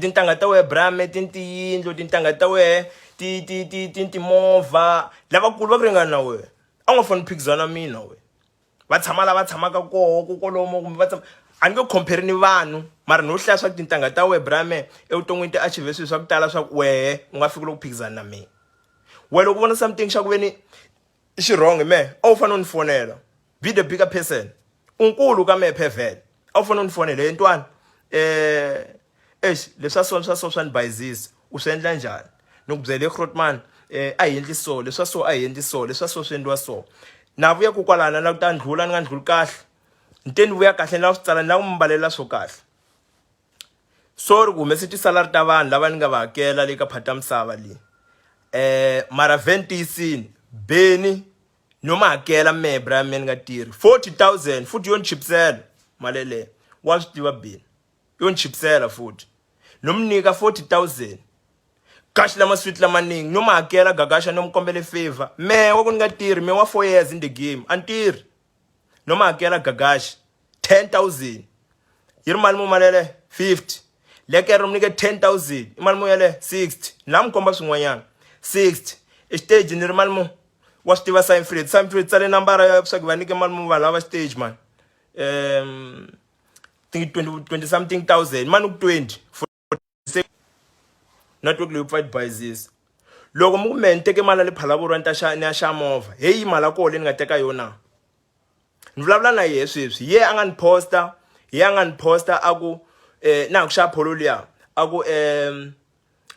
tintangha ta wehe brame tiyindlu tintangha ta wehe timovha lavakulu va ku ringana na wehe a nga fani phikizana na mina we va tshama lava tshamaka koho ku kolomo kumbe va tshama a ni nge compare ni vanhu mara no hlaya swa ku tintangha ta wehe brame evuton'wini ti achieve swilo swa ku tala swa ku wehe u nga fiki loko phikizana na mina we loko vona something xa ku veni i xi wrong mehe a wu fanele u ni fonela be the bigger person unkulu ka mehe phevhele a wu fanele u ni fonela he ntwana leswa swa ni bayizisa u swi endla njhani ni ku byele Grootman a hi endli so leswa so a hi endli so leswa so swi endliwa so na vuya kokwalana na ku ta ndlhula ni nga ndlhuli kahle nteni vuya kahle ni lava swi tsala ni lava ku mbalela swo kahle sorry ku humese tisalari ta vanhu lava ni nga va hakela le ka phata misava leyi mara ventisini beni no ma hakela mehe bra me ni nga tirhi 40,000 futhi yo ni chipisela mali leyo wa swi tiva beni yo ni chipisela futhi no mi nyika 40,000 kahle lama sweet lamaningi no ma hakela gagasha no mi kombele favor mehe wa ku ni nga tirhi me wa 4 years in the game a ni tirhi no ma hakela gagasha 10,000 yi ri mali mo malele 50 lekero mi nyike 10,000 i mali mo yale 60 la mi komba swin'wanyana 60 stage ni ri mali mo wa swi tiva Sign-Free tsale nambara ya swa ku va nyike mali mo vanhu lava stage man think 20 something thousand mani ku 20 network leyi provide biases loko mu me ni teke mali le Phalaborwa ni ta xa movha hey mali ko le ni nga teka yona ni vulavula na yehe sweswi ye a nga ni posta aku na ku xa pholo liya aku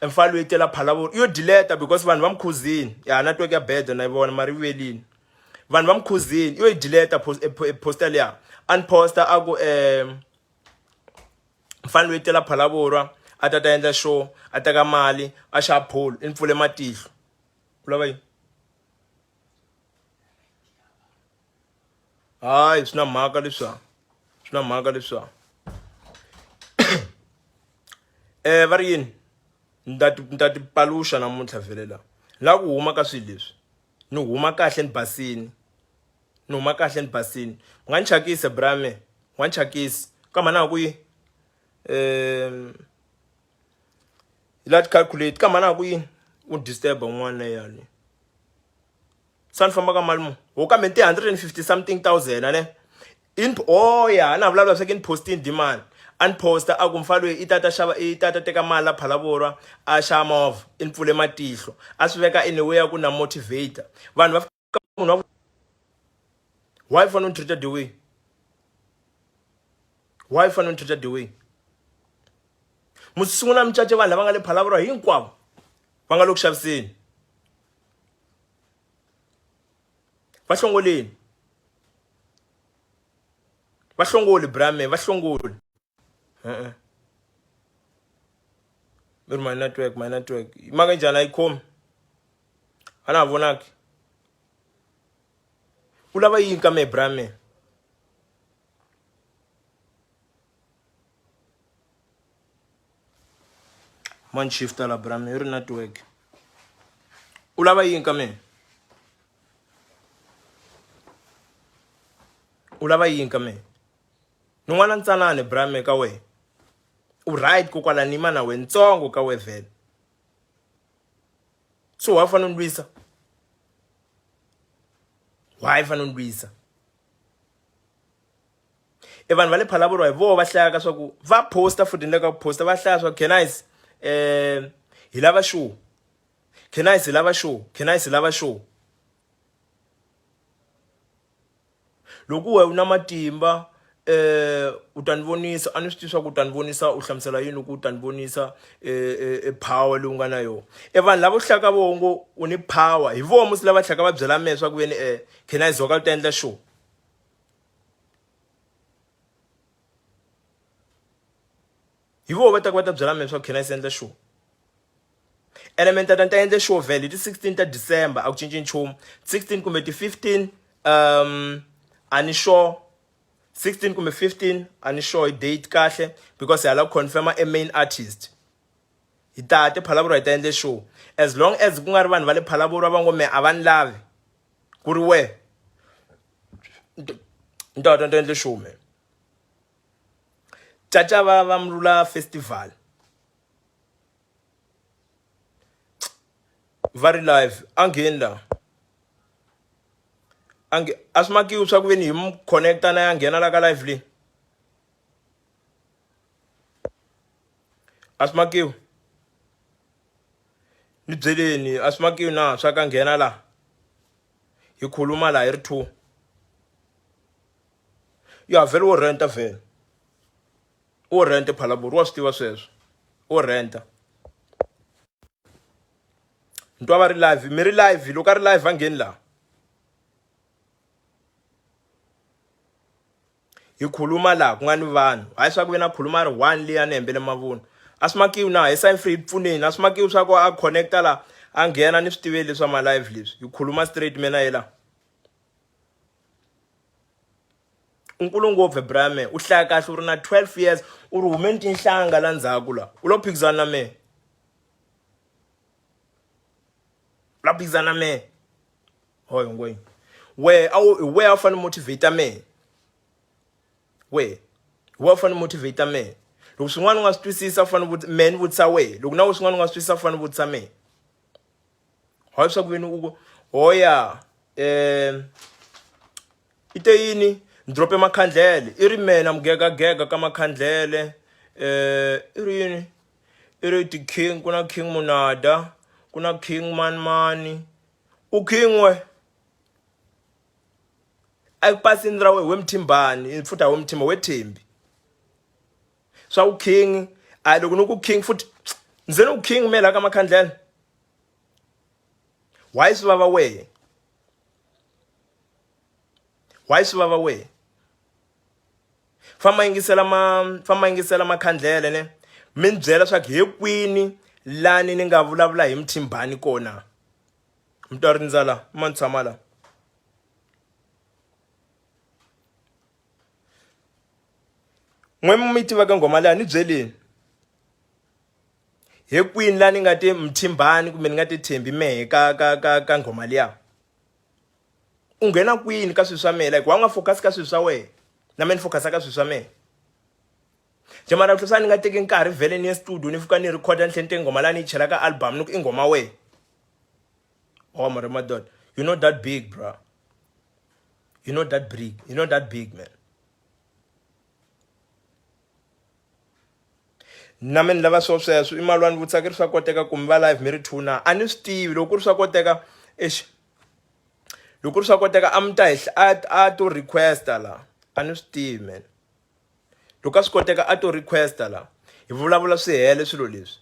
mfalo yetela Phalaborwa yo deleta because vanhu va mkhuzini ya network ya bed na yivona mari velini vanhu va mkhuzini yo yi deleta poster liya unposter a ku mfana loyi tela Phalaborwa a ta endla show a teka mali a xava pholo i pfule matihlo u lava yini hayi swi na mhaka leswiwa va ri yini ni ta ti paluxa namuntlha vhele la la ku huma ka swilo leswi ni huma kahle ni basini mi nga ni chakisa brame mi nga ni chakisi ka mana ku yi la calculate ka mana ku yini u disturb n'wana yani san famba ka mali mu ho ka mente 150 something thousand ne in oh ya na vulavula swa ke ni posting demand unposter a ku mfalo i tata teka mali la Phalaborwa a xava movha i pfule matihlo a swi veka anyway ya ku na motivator vanhu va fika munhu why fana u treated the way musungula mcace vanhu lava nga le Phalaborwa hinkwavo va nga lo ku xaviseni va hlongoli brame va hlongoli my network maka njhani ayikhomi a na ha vonaki u lava yini ka mehe brame man shifta la brame yi ri network u lava yini ka mehe ni n'wana ntsanani brame ka wehe u right kokwala ni mana we ntsongo ka we vhele so wa fana ndwisa e vanhu va le Phalaborwa hi vo va hlayaka swa ku va poster futhi ni le ka ku poster va hlaya swa ku Cannice hi lava show Cannice hi lava show loko we una matimba u ta ni vonisa a ni swi tivi swa ku u ta ni vonisa u hlamusela yini ku u ta ni vonisa power leyi u nga na yona vanhu lava u hlayaka vongo u ni power hi vo musi lava tlhaka va byela mehe swa ku veni Cannice zoka u ta endla show hi vo va ta byela mehe swa ku Cannice endla show element ta endla show vhele ti 16 ta December a ku cinci nchumu 16 kumbe ti 15 a ni sure 16 kumbe 15 a ni sure date kahle because I love confirma a main artist hi tate Phalaborwa hi ta endle show as long as ku nga ri vanhu va le Phalaborwa va ngo me a va ni lavi ku ri we ni ta endle show me Chacha va Mlula festival very live angeni la asmakiwe swa ku veni hi connecta na ya nghena la ka live leyi asmakiwe ni byeleni asmakiwe na swa ka nghena la hi khuluma la hi ri 2 ya vhele wo renta vhele wo renta Phalaborwa wa swi tiva sweswo wo renta ntwa va ri live mi ri live loko a ri live a ngheni la hi khuluma la ku nga ni vanhu hayi swa ku ve na khuluma ri 1 leyi a ni hembele mavunwa a swi makiwi na hi sign free pfuneni a swi makiwi swa ku a connecta la a nghena ni swi tiveli leswa ma live leswi hi khuluma straight mina yela unkulu ngopfu brame u hlaya kahle u ri na 12 years u ri humeni tinhlanga la ndzhaku la u lo phikizana na mehe la phikizana na mehe hoyo ngoyi we a fanele motivate mehe we fanele motivate mehe loko swin'wana u nga swi twisisa u fanele mehe ni vutisa wehe loko na swin'wana u nga swi twisisa u fanele vutisa mehe hayi swa ku veni u hoya i te yini ni drope makhandlele i ri mena mugegagega ka makhandlele i ri yini i ri ti king ku na King Monada ku na King Manmani u king we a ku pasini ra we Mthimbani futhi we Mthimba we Thembi swa u king a loko ni ku king futhi ndzeni u king mela ka makhandlele why swi vava wehe why swi vava we famba yingisela makhandlele ne mi byela swa ku he kwini lani ni nga vulavula hi Mthimbani kona mtwari ndzala ma ni tshama la n'we mi tivaka ngoma leya ni byeleni he kwini lani nga te Mthimbani kumbe ni nga te Thembi mehe ka ngoma leya u nghena kwini ka swilo swa mehe like wa nga focus ka swilo swa wehe na me ni focus ka swilo swa mehe jamara tlhela ni nga teki nkarhi vhele ni ye studio ni fika ni recorda ni tlhente ngoma la ni chela ka album ni ku i ngoma wehe oh mara madod you're not that big bro you're not that big man na me ni lava sweswo i malwani vutisa ku ri swa koteka kumbe va live mi ri two na a ni swi tivi loko ku ri swa koteka loko ku ri swa koteka a mi ta a to requesta la a ni swi tivi man loko a swi koteka a to requesta la hi vulavula swi hele swilo leswi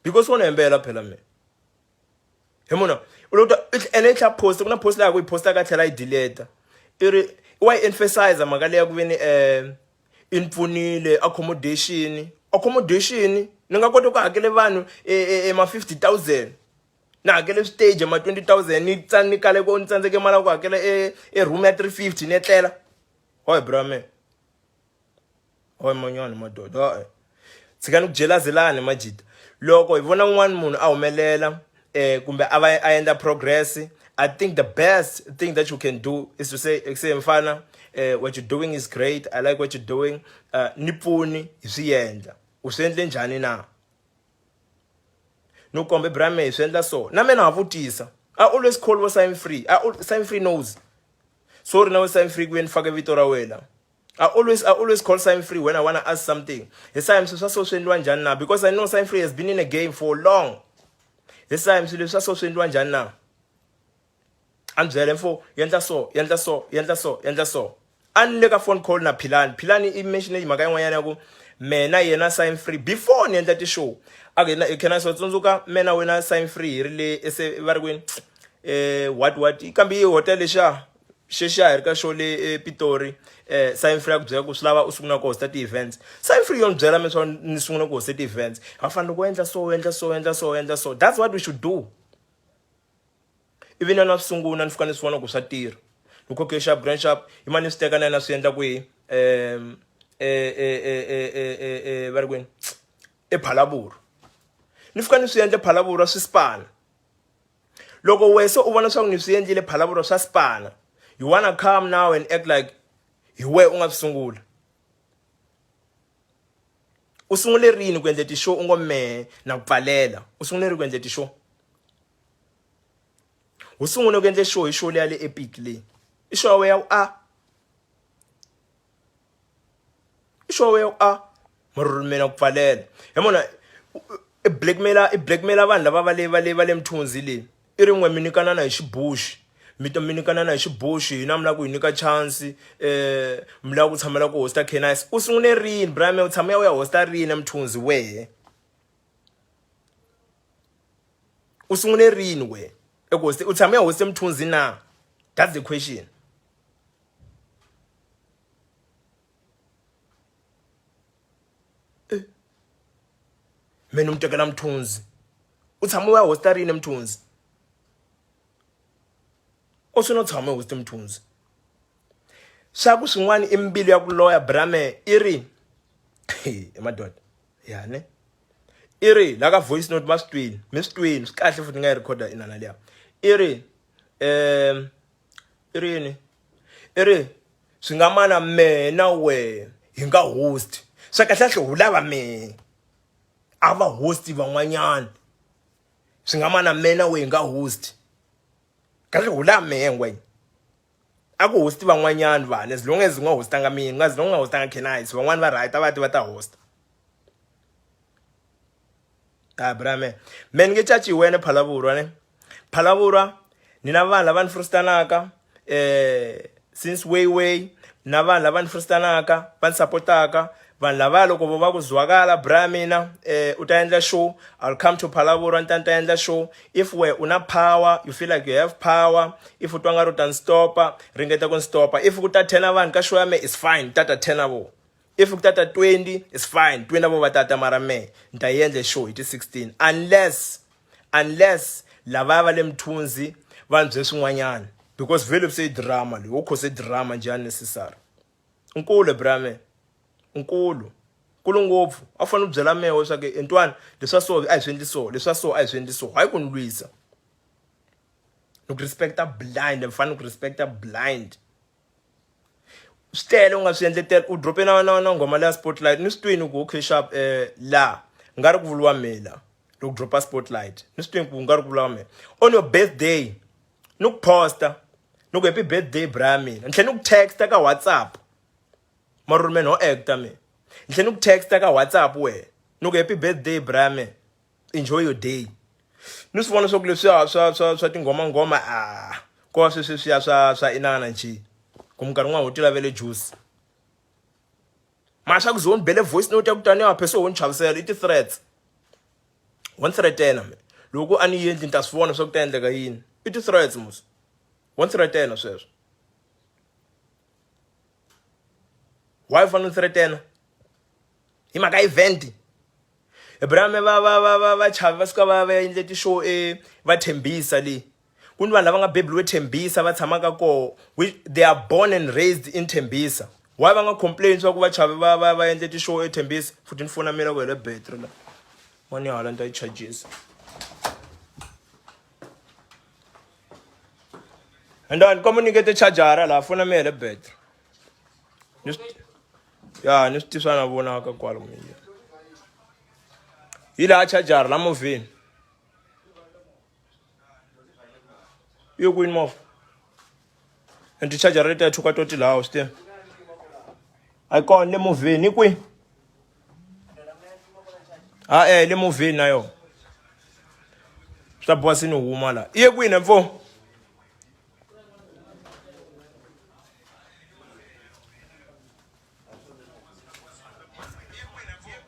because wona hembela phela me he mona u loko ene tla post kuna post la ku i posta ka tlhela i delete i ri why emphasize maka leya ku veni impfunile accommodation ni nga kota ku hakela vanhu ma 50,000 na hakele stage ma 20,000 ni tsani kale ko ntsandzeke mala ku hakela room ya 350 ni etlela hoy bro me hoy monyana madoda tsikani ku jelazelana majita loko hi vona un'wana munhu a humelela kumbe a endla progress I think the best thing that you can do is to say mfana what you're doing is great, I like what you're doing, ni pfuni hi swi endla u swi endle njhani na no kombe brame hi swi endla so na mina ha vutisa I always call was Sign Free Sign Free knows sorry now Sign Free ku ni faka vito ra wena I always call Sign Free when I want to ask something this time so swi endliwa njhani na because I know Sign Free has been in a game for long this time so swi endliwa njhani na I'm byele mfo yendla so ani le ka phone call na Philani I mention mhaka yin'wanyana ya ku mena yena Sign Free before ni endla ti show can I so tsundzuka mena wena Sign Free hi ri le ese va ri kwini what kambe hotel lexa xexa hi ri ka show le Pitori Sign Free ku byela ku swi lava u sungula ku hosta ti events Sign Free yon byela me swa ni sungula ku hosta ti events va fanele ku endla so that's what we should do even na sunguna ni fika ni swona ku swa tirha loko ke sharp grand sharp I mani swi teka na swi endla ku va ri kwini Phalaburu ni fika ni swi endle Phalaburu swi spana loko wese u vona swa ku ni swi endlile Phalaburu swa spana you wanna come now and act like hi we u nga swi sungula u sungule rini ku endla ti show u ngo mehe na ku pfalela u sungule rini ku endla ti show u sungule ku endla show hi show leya le Epic leyi I show ya i show ya marumena ku pfalela he mona I blackmailer vanhu lava va le Mthunzi le I rin'we mi nyikana hi xibushi mi to mi nyikana hi xibushi hina mi la ku hi nyika chance mi la ku tshamela ku hosta Canais u sungule rini brame u tshama ya hosta rini Mthunzi wehe u sungule rini we egoste u tshama ya hosta Mthunzi na that's the question mina umtekela Mthunzi u tshama ya hosta rini Mthunzi o swi no tshama hosta Mthunzi swa ku swin'wana I mbili ya ku loya brame I ri madoda ya ne I ri la ka voice note mi swi kahle futhi nga recorda inana leya I ri I ri swi nga mana mena we hi nga host swa kahle hle hu lava me ava host van'wanyana swi nga mana mena we hi nga host kahle hu lava me ngwe aku host van'wanyana vana as long as nga hostanga mina as long as nga hostanga Canais van'wana va right va ta host brame men nge chachi wena Phalaburu ne Phalaburu ni na vanhu lava ni frustanaka since way na vanhu lava ni frustanaka va ni supportaka vanhu lava loko va ku zwakala bra mina u ta endla show, I'll come to Phalaborwa ntani ta endla show. If we una power, you feel like you have power, if u twa nga ri u ta ni stopa, ringeta ku ni stopa. If ku ta 10 vanhu ka show ya me, it's fine, tata 10 avo. If ku tata 20, it's fine, 20 avo va tata, mara me ni ta yi endle show hi ti 16 unless lava va le mthunzi va ni bye swin'wanyana, because vele se drama leyi wo khose drama njhe unnecessary. Nkulu bra me, nkulu ngopfu. A fanele u byela mehe swa ku entwana leswa so a hi swi endli so, leswa so a hi swi endli so, hayi ku ni lwisa. Ni ku respecta blind, mi fanele ku respecta blind. Swi tele u nga swi endletela, u drope na nghoma leya Spotlight, ni swi twini ku okay sharp la nga ri ku vuliwa mela loko dropa Spotlight, ni swi twini ku nga ri ku vuliwa mela. On your birthday ni ku posta ni ku happy birthday bra mina, ni tlhela ni ku texta ka WhatsApp, marume no actor me, ni tlhela ni ku texta ka WhatsApp we ni ku happy birthday bra me, enjoy your day. Ni swi vona swa ku leswiya swa tinghoma ko va sweswiya swa inana nje, ku minkarhi n'wana u ti lavele juice. Mara swa ku ze u ni bele voice note ya ku taniwa pheso u ni chavisela i ti-threats, wa ni threatena me loko a ni endli ni ta swi vona swa ku ta endleka yini, i ti-threats mos, wa ni threatena sweswo. Why u fanele ni threatena hi mhaka event? Ebrame va chavi va suka va endle ti-show va Thembisa leyi, ku ni vanhu lava nga beburiwe Thembisa va tshamaka koho, they are born and raised in Thembisa. Why va nga complain swa ku va chavi va endle ti-show Thembisa? Futhi ni fona mina ku hele battery la mani hala ni ta yi charges. Andani komu nikete chargera la fona mi hele battery. Ya ni swi tiswa na vonaka kwalo mina. Hi laha charger la movheni. Yo kwini movha? And ti-charger leti ya thuka toti laha swi tiva. A yi kona le movheni i kwihi? Le movheni na yona. Swi ta boha se ni huma la. I ye kwini mfo?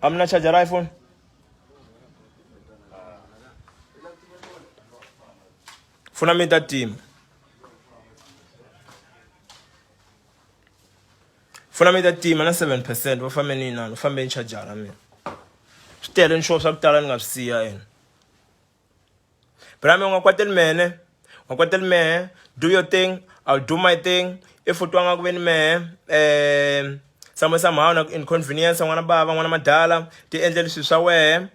A mi na charger iPhone? Funa mi ta tima. Funa mi ta tima na 7%, va fambe ni inani, fambe ni charger mina. Swi tele ni swo swa ku tala ni nga swi siya ene. Bra me u nga kwateli mehe, do your thing, I'll do my thing. If u twa nga ku ve ni mehe somehow na inconvenience n'wana bava n'wana madala, ti endle leswi swa wehe,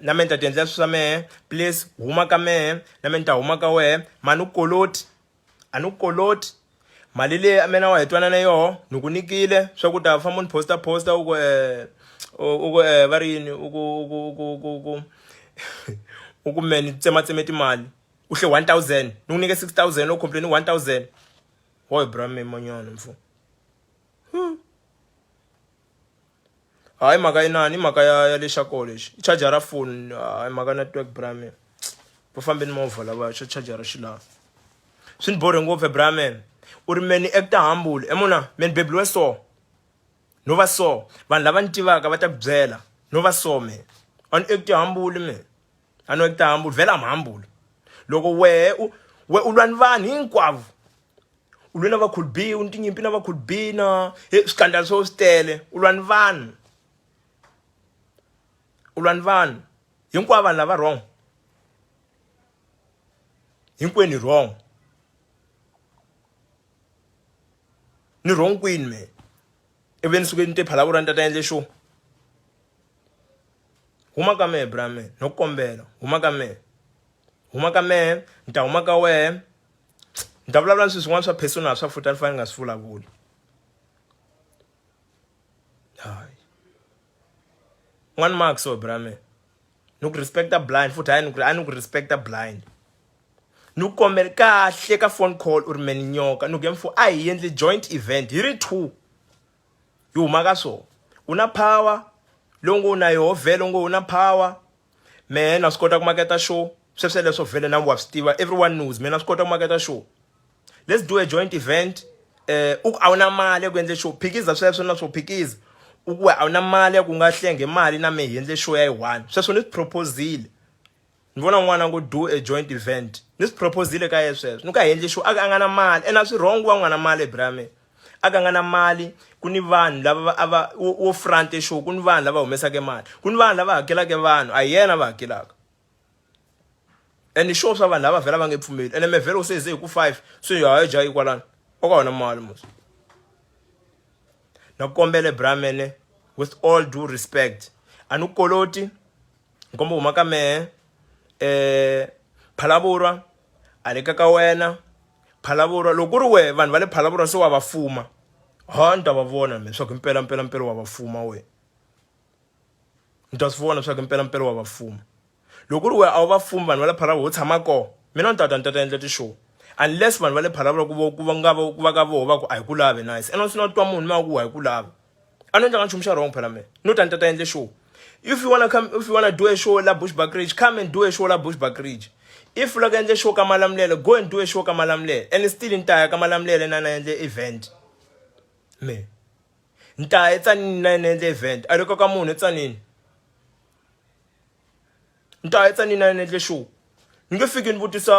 na me ni ta ti endlela swi swa mehe. Please huma ka mehe na me ni ta huma ka wehe. Mani u koloti, a ni ku koloti mali leyi a mina wa hi twanana yoho ni ku nikile swa ku ta famba ni posta u ku va ri yini u ku me ni tsematseme timali u hle 1000 ni ku nike 6000 u complain 1000. Hoy bra me manyana mfo. Hayi mhaka inani, i mhaka ya lexako lexi i charger phone, hayi mhaka network bra me. Va fambe ni movha lava xa charger xi laha. Swi ni borhe ngopfu bra me. U ri me ni actor humble, mona me ni beburiwe so, no va so, vanhu lava ni tivaka va ta ku byela no va so me. A ni actor humble me, a no actor humble, vhela I'm humble. Loko we u lwa ni vanhu hinkwavo, u lwe na va Cool B, u ni tinyimpi na va Cool B na swikandala swo swi tele, u lwa ni vanhu, u lwa ni vanhu hinkwavo, vanhu lava wrong, hinkwenu wrong. Ni wrong kwini me? Ivi ni suke ni te Phalaborwa ni ta endle show. Huma ka mehe bra me, no kombela huma ka mehe, huma ka mehe, ni ta huma ka wehe. Ni ta vulavula swilo swin'wana swa personal swa futhi a ni fanele ni nga swi vulavuli. Hayi n'wana maka so bra me, ni ku respecta blind futhi a ni ku respecta blind. Ni ku kombela kahle ka phone call u ri me ni nyoka, ni ku mfo a hi endle joint event hi ri 2 hi huma ka swona. U na power lowu ngo na yoho vhele ngo u na power, mehe na swi kota ku maketa show sweswo leswo vhele na wa swi tiva, everyone knows me na swi kota ku maketa show. Let's do a joint event. A wu na mali ya ku endle show, phikiza sweswo na swo phikiza, ukuwe awuna mali ya ku nga hlenge mali na me hi endle show ya yi-1 sweswo ni swi proposile ni vona n'wana ngo do a joint event ni swi proposile ka ye sweswo ni ku a hi endle show aka a nga na mali ene a swi wrong va n'wana mali brame aka nga na mali ku ni vanhu lava ava wo front show ku ni vanhu lava humesaka mali ku ni vanhu lava hakelaka vanhu a yena va hakelaka and show swa vanhu lava vhela va nge pfumeli ene me vhela u se ze hi ku 5 so ya jayi kwalani o ka wona mali mos na kombele bramene with all due respect anu koloti nkombo huma ka mehe Phalaborwa aleka ka wena Phalaborwa loko ri we vanhu va le Phalaborwa se wa va fuma ha nta va vona me swa ku mpela wa va fuma we nta swi vona swa ku mpela wa va fuma loko ri we a va fuma vanhu va le Phalaborwa ho tshama ko mina ni ta endla ti show unless vanhu va le Phalaborwa ku va ka vo va ku a hi ku lave nice ene swi na twa munhu ma ku a hi ku lave a no endla nchumu xa wrong phela me no ta endle show. If you wanna do a show la Bushbuck Ridge, come and do a show la Bushbuck Ridge. If you like to show Kamalamlele, go and do a show Kamalamlele. And still entire Kamalamlele na the event. Me. Entire it's an the event. I look at Kamun, it's an in. Entire it's an in the show. You figure what this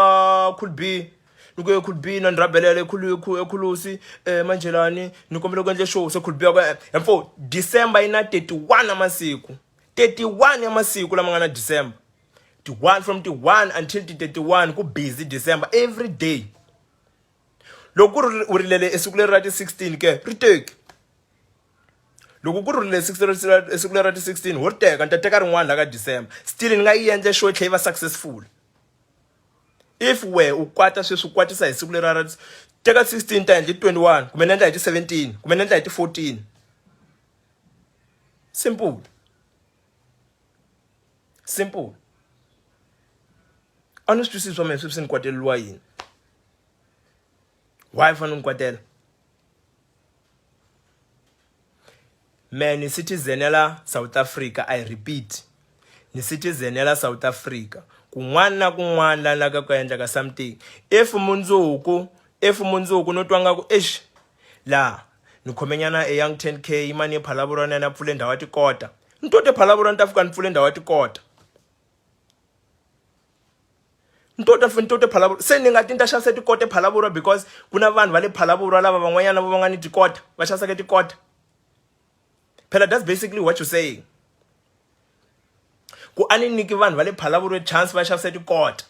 could be. You could be Nandrabele, Kulusi, Mangelani, Nukomelo show, so could be and for December in 31 amasiku. 31 ya masiku lama ngana December. 31 from 31 until 31 ku busy December every day. Loko urilele esiku leri ra 16 ke riteki. Loko ku rilele esiku leri ra 16 wo riteka nta teka rin'wana la ka December. Still ni nga yi endle show tlhela successful. If we ukwata sweswi kwatisa esiku leri ra teka 16 ta endle 21 kumbe endla hi 17 kumbe endla hi 14. Simple. Honestly, this is what I'm saying. Kwatelwa yini? Why fana nkwatela? Man, ni citizen la South Africa. I repeat, ni citizen la South Africa. Kun'wana la ka endla ka something. If munzuku no twanga ku la ni khomenyana e young 10k imani Phalaborwa na pfule ndawu ya tikota. Ntote Phalaborwa ntafuka ni pfule ndawu ya tikota. Ntote Phalaborwa se ni nga tinta xavisa tikota Phalaborwa because kuna vanhu va le Phalaborwa lava van'wanyana va nga ni tikota va xavisa ke tikota. Phela that's basically what you're saying. Ku ani niki vanhu va le Phalaborwa chance va xavisa tikota.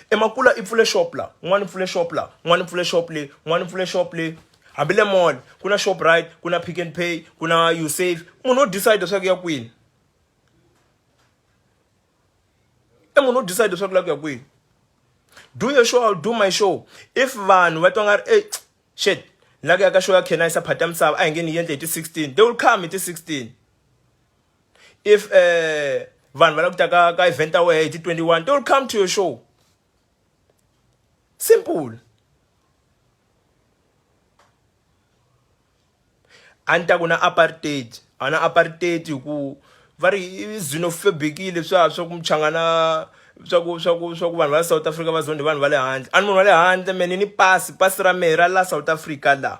Emakula ipfule shop la, n'wana pfule shop la, n'wana pfule shop le, n'wana pfule shop le. Habile mall, kuna Shoprite, kuna Pick n Pay, kuna Usave. Munhu decide swa ku ya kwini. Munhu decide swa ku la ku ya kwini. Do your show, I'll do my show. If vanhu va twa nga ri shit, la ku ya ka show ya Kenisa Phata Misava a hi nge ni yendle hi 16, they will come hi 16. If vanhu va la ku ta ka event away hi 21, they will come to your show. Simple. Anta kuna apartheid ana apartheid ku vari xenophobic leswa swa ku mchangana swa ku vanhu va South Africa va zonde vanhu va le handle ani munhu wa le handle meni ni pasi ra mera la South Africa la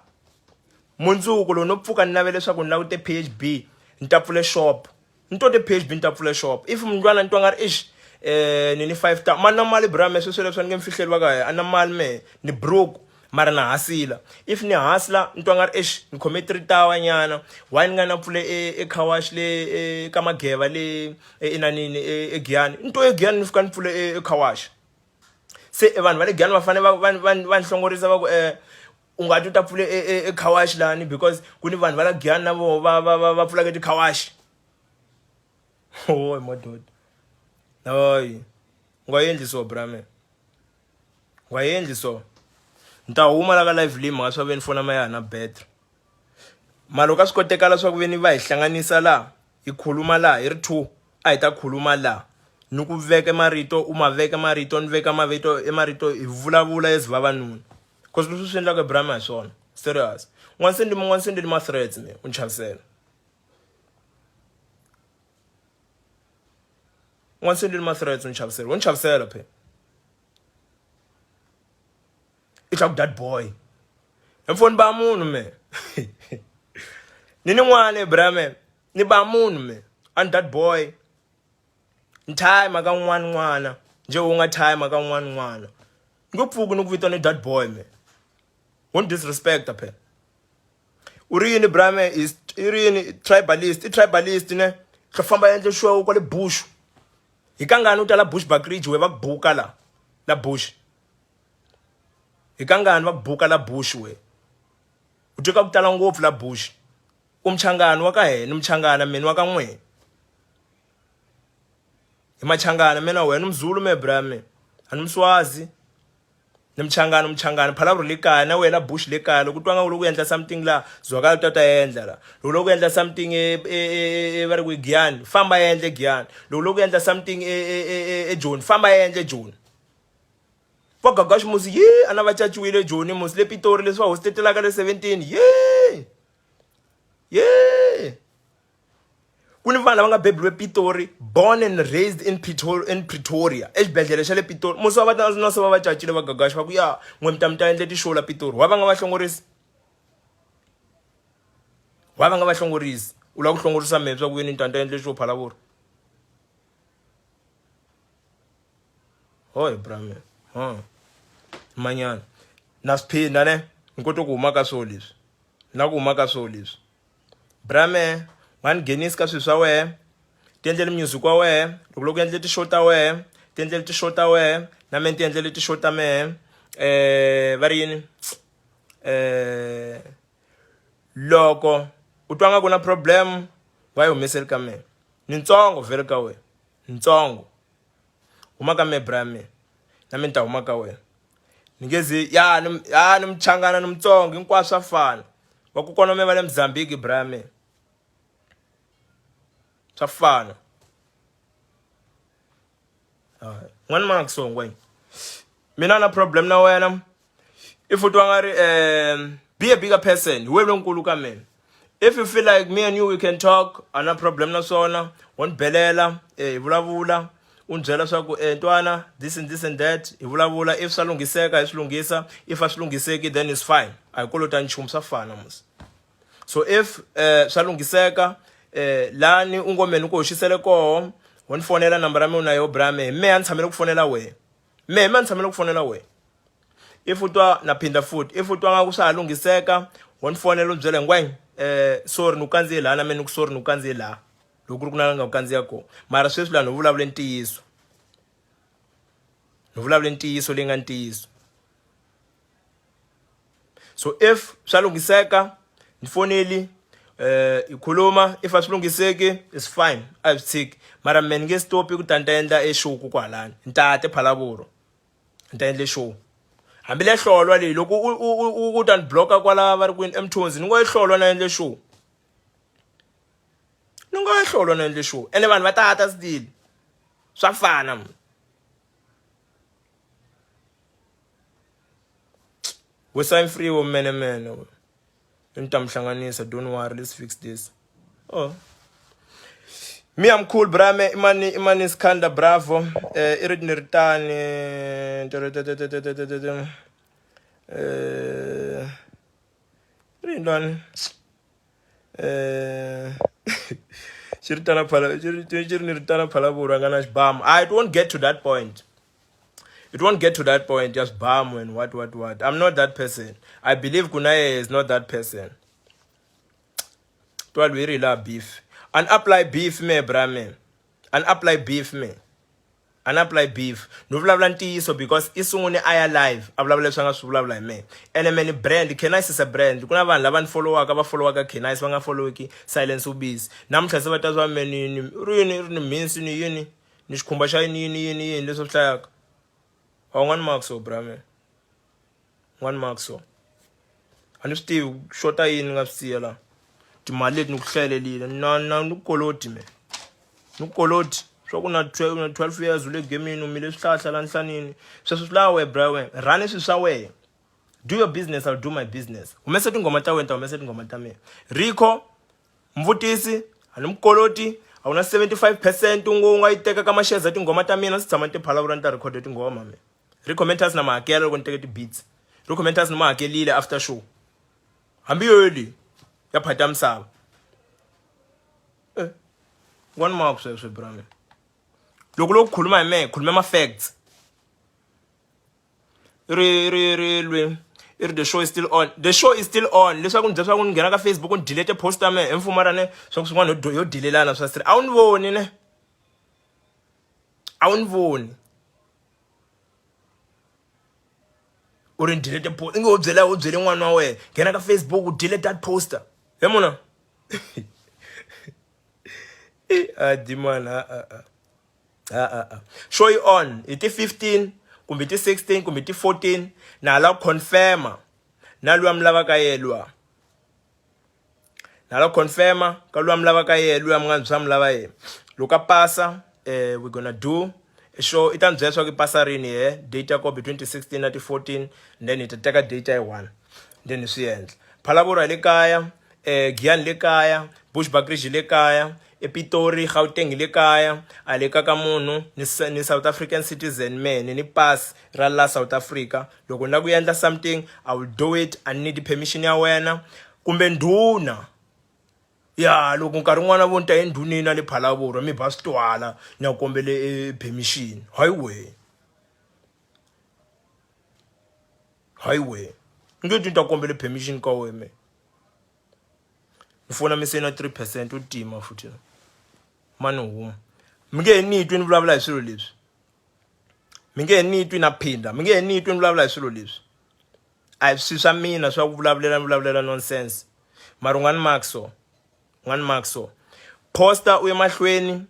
mundzuku lo no pfuka ni navele leswaku ni la ku te PHB ni ta pfule shop ni to te PHB ni ta pfule shop if mndwana ni twa nga ri ni 5,000 mana mali brame sweswo leswi ni nge mfihleliwa ka ana mali me ni broke mara na hasila if ni hasla ntwa nga ri ni khome 3,000 nyana why ni nga na pfule e Khawash le ka Mageva le inanini eGiyani nto eGiyani ni fika ni pfule e Khawash se vanhu va le Giyani va fane va nhlongorisa va ku ungati ta pfule e Khawash lani because kuni vanhu va la Giyani na vo va pfula ke ti Khawash oh madoda hayi ngwayendi so brame ngwayendi so nta huma la ka live leyi manga swa veni fona mayana better malo ka swikotekala swa ku veni va hi hlanganisa la hi khuluma la hi ri 2 a hi ta khuluma la ni ku veka marito uma veka marito ni veka mavito emarito hi vulavula as vavanuna cause leswi swi endlaka brama hi swona serious n'wana sendi ma threats me unchavisela n'wana sendi ma threats unchavisela phe it's like that boy. I'm phone ba munhu me. Ni n'wana brame ni ba munhu me and that boy time aka n'wana nje u nga time aka n'wana ngopfuki ni ku vitana that boy me won't disrespect aphe urini brame is irini tribalist ne ka famba endle show kwa le bush ikangani utala bush backridge we bakubuka la bush ikangani bakubuka la bush we utika kutala ngopfu la bush umchangani wa ka hena umchangana mina wa ka n'we imachangana mina wena umzulu me brame animswazi nimchangana phala le kaya na wena bush le kaya loko twanga ulo kuyendla something la zwakala tata yendla la loko kuyendla something va ri ku Giyani famba yendle Giyani loko kuyendla something Joni famba yendle Joni va gagashi musi ye ana va chachiwile Joni musi le Pitori leswi va hostetelaka le 17 ye kuni vanhu lava nga bebeliwe Pitori born and raised in Pretoria exibedhlele xa le Pitori musi va ta no se va va cacile va gagashi va ku ya n'we mi ta endle tishow la Pitori wa va nga va hlongorisi u lava ku hlongorisa mehe swa ku yini ta endle show phala vuri hoy brame manyana na swiphinda ne ni kota ku huma ka swilo leswi na ku huma ka swilo leswi brame mani nghenisi ka swilo swa wehe ti endlele music wa wehe loko endle ti-show ta wehe ti endlele ti-show ta wehe na me ti endlele ti-show ta mehe va ri yini loko u twa nga ku na problem va yi humeseli ka mehe nitsongo vhele ka wehe ntsongo huma ka mehe brame na me ni ta huma ka wena ni nge zi ni mchangana ni mtsongo hinkwaswo swa fana vakokwana me va le Mozambique brame swa fana n'wana Maksongwe mina na problem na wena if u twa nga ri be a bigger person we lonkulu ka mina if you feel like me and you we can talk ana problem na swona wa ni belela hi vulavula u ni byela swa ku ntwana this and that hi vulavula if swa lunghiseka hi swi lunghisa if a swi lunghiseki then it's fine a hi kolota nchumu swa fana musi so if swa lunghiseka lani u ngomeni ku hoxisele koho wa ni fonela nambara mina yo brame me a ni tshamela ku fonela we me a ni tshamela ku fonela we if u twa na phinda futhi if u twa nga ku swa ha lunghiseka wa ni fonela u byela ngwenya sorry ni ku kandziye la na me ni ku sorry ni ku kandziye la loko ku ri ku na nga ku kandziya ko mara sweswi la ni vulavule ntiyiso leyi nga ntiyiso so if swa lunghiseka ni foneli ikhuluma if a swi lunghiseki is fine a hi swi tshiki mara me ni nge stopi ku ta ni ta endla show ku kwalani ni ta te phalavuro ni ta endle show hambi le hlolwa leyi loko u ta ni bloka kwala va ri kwini emthunzi ni ngo yi hlolwa na endle show ni ngo yi hlolwa na endle show ene vanhu va ta still swa fana we sign free wo mene ni ta mhlanganisa don't worry let's fix this me I'm cool brame imani Skanda bravo irit ni ritani rindani chiritana phala vura ngana xibam it won't get to that point. It won't get to that point, just bam and what. I'm not that person. I believe Kunaye is not that person. To we really love beef. And apply beef me, brame. And apply beef me. And apply beef. No vlavlanti so because isungune I alive. Avlavle swanga svlavla me. And many brand, Kenais is a brand. Kuna van lavan follow ka Kenais wanga follow ki silence ubis. Namhla sebatazwa meni rini means ni yini. Nishkumba shay ni leso hlaka. One mark so brame. 1 mark so. And Steve shota in ngapsiyala. Timali nukuhlelelile. Na nukoloti me. Nukoloti. So kuna 12 years ule game umile sihlahla la nhlanini. Sesihlawe brawe. Run sisawe. Do your business, I'll do my business. Umesethi ngoma ta wena, umesethi ngoma ta mina. Rico Mvutisi, anumkoloti. Awuna 75% ungayiteka kama shares ati ngoma ta mina sitshama ti phalavura nta record ti ngoma me. Recommenders na mahakelo loko ni teke ti beats. Recommenders na mahakelile after show. Hambi yoli ya phata misava. One mark sweswo brame. Loko khuluma hi me, khuluma ma-facts. The show is still on. The show is still on. Leswaku ni byela swa ku ni nghena ka Facebook ni delete post ta me hi mfumara ne swa ku swin'wana yo delelana swa straight. A wu ni voni ne. A wu ni voni. U ri ni delete post. Inge u byele n'wana wa wena. Nghena ka Facebook u delete that poster. He mona. Dimana show you on. Iti 15. Kumbe ti 16 kumbe ti 14 na la confirma na lwa mlava ka yelwa na la confirma ka lwa mlava ka yelwa mga bya mlava ye loka pasa we're gonna do a show itan byeswa ki pasa rini data ko between 16 na 14 then itateka data y1 then swi endla Phalaborwa le kaya Giyani le kaya Bushbuckridge le kaya ePitori Gauteng le kaya ale ka ka munhu ni South African citizen man ni pass ra la South Africa loko na ku endla something I will do it. I need permission ya wena kumbe ndhuna ya loko nkarhi n'wana vo nta endhunini le Phalaborwa mi ba switwala ni ya kombele permission highway nge tinta kombele permission ka wena ufuna mi sena 3% utima futhi mani huma mi nge nitwi ni vulavula hi swilo leswi mi nge nitwi na phinda mi nge nitwi ni vulavula hi swilo leswi a hi swi swa mina swa ku vulavulela nonsense mara n'wani Maxo poster u ye mahlweni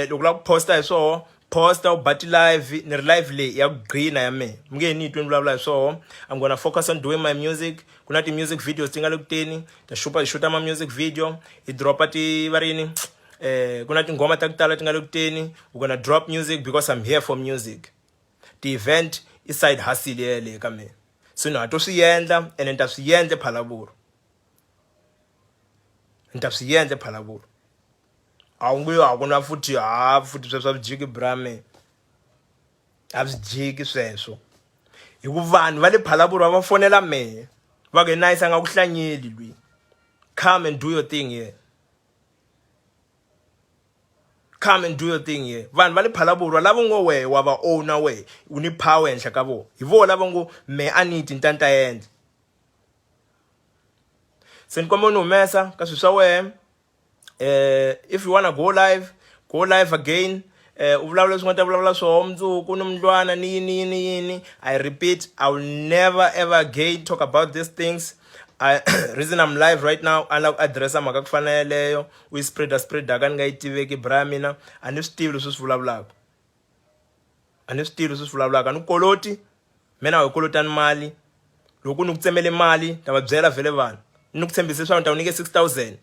loko la ku poster hi swoho poster u bati live ni ri live leyi ya ku gqina ya me mi nge nitwi ni vulavula hi swoho. I'm gonna focus on doing my music. Ku na ti music videos ti nga le ku teni ta xuta ma music video I dropa ti varini ku na tinghoma ta ku tala ti nga le ku teni. We're gonna drop music because I'm here for music. The event is side hustle yele ka me so no to swi endla and ni ta swi endla Phalaborwa ni ta swi endla Phalaborwa a ngu a ku na futhi sweswo vujiki brame a swi jiki sweswo hikuva vanhu va le Phalaborwa va fonela me va ke nice a nga ku hlanyeli lwi come and do your thing here. Come and do your thing here. Vanhu va le Phalaborwa lava ngo we wa va owner we u ni power henhla ka vo hi vo lava ngo me a ni ti ntanta endla se ni kombela ni humesa ka swilo swa wehe if you wanna go live again u vulavula leswi nga ta vulavula swoho mundzuku ni mundlwana ni yini I repeat I will never ever again talk about these things. Reason I'm live right now I like address mhaka ku fana yeleyo u yi spreader ka ni nga yi tiveki bra mina a ni swi tivi leswi swi vulavulaka ni koloti mina a hi kolotani mali loko ni ku tsemele mali ta va byela vhele vanhu ni ku tshembise swa ni ta ku nyike 6,000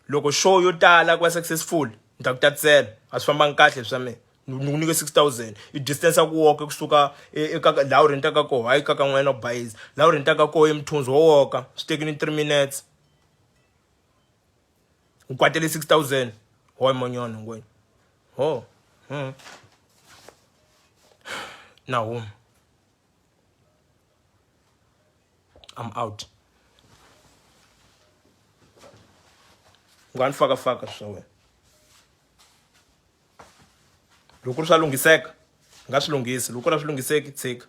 loko show yo tala ku va successful ni ta ku tatisela a swi fambangi kahle swa mina ni ku nyike 6,000 I distance ya ku walk kusuka eka laha u rentaka koho hayi ka n'wena bayizi laha u rentaka koho eMthunzi wo walk swi tekini 3 minutes u kwatele 6,000 hoy monyona ngwenya now I'm out ngani faka swa wena loko ri swa lunghiseka nga swi lunghisi loko ri swi lunghiseki tshika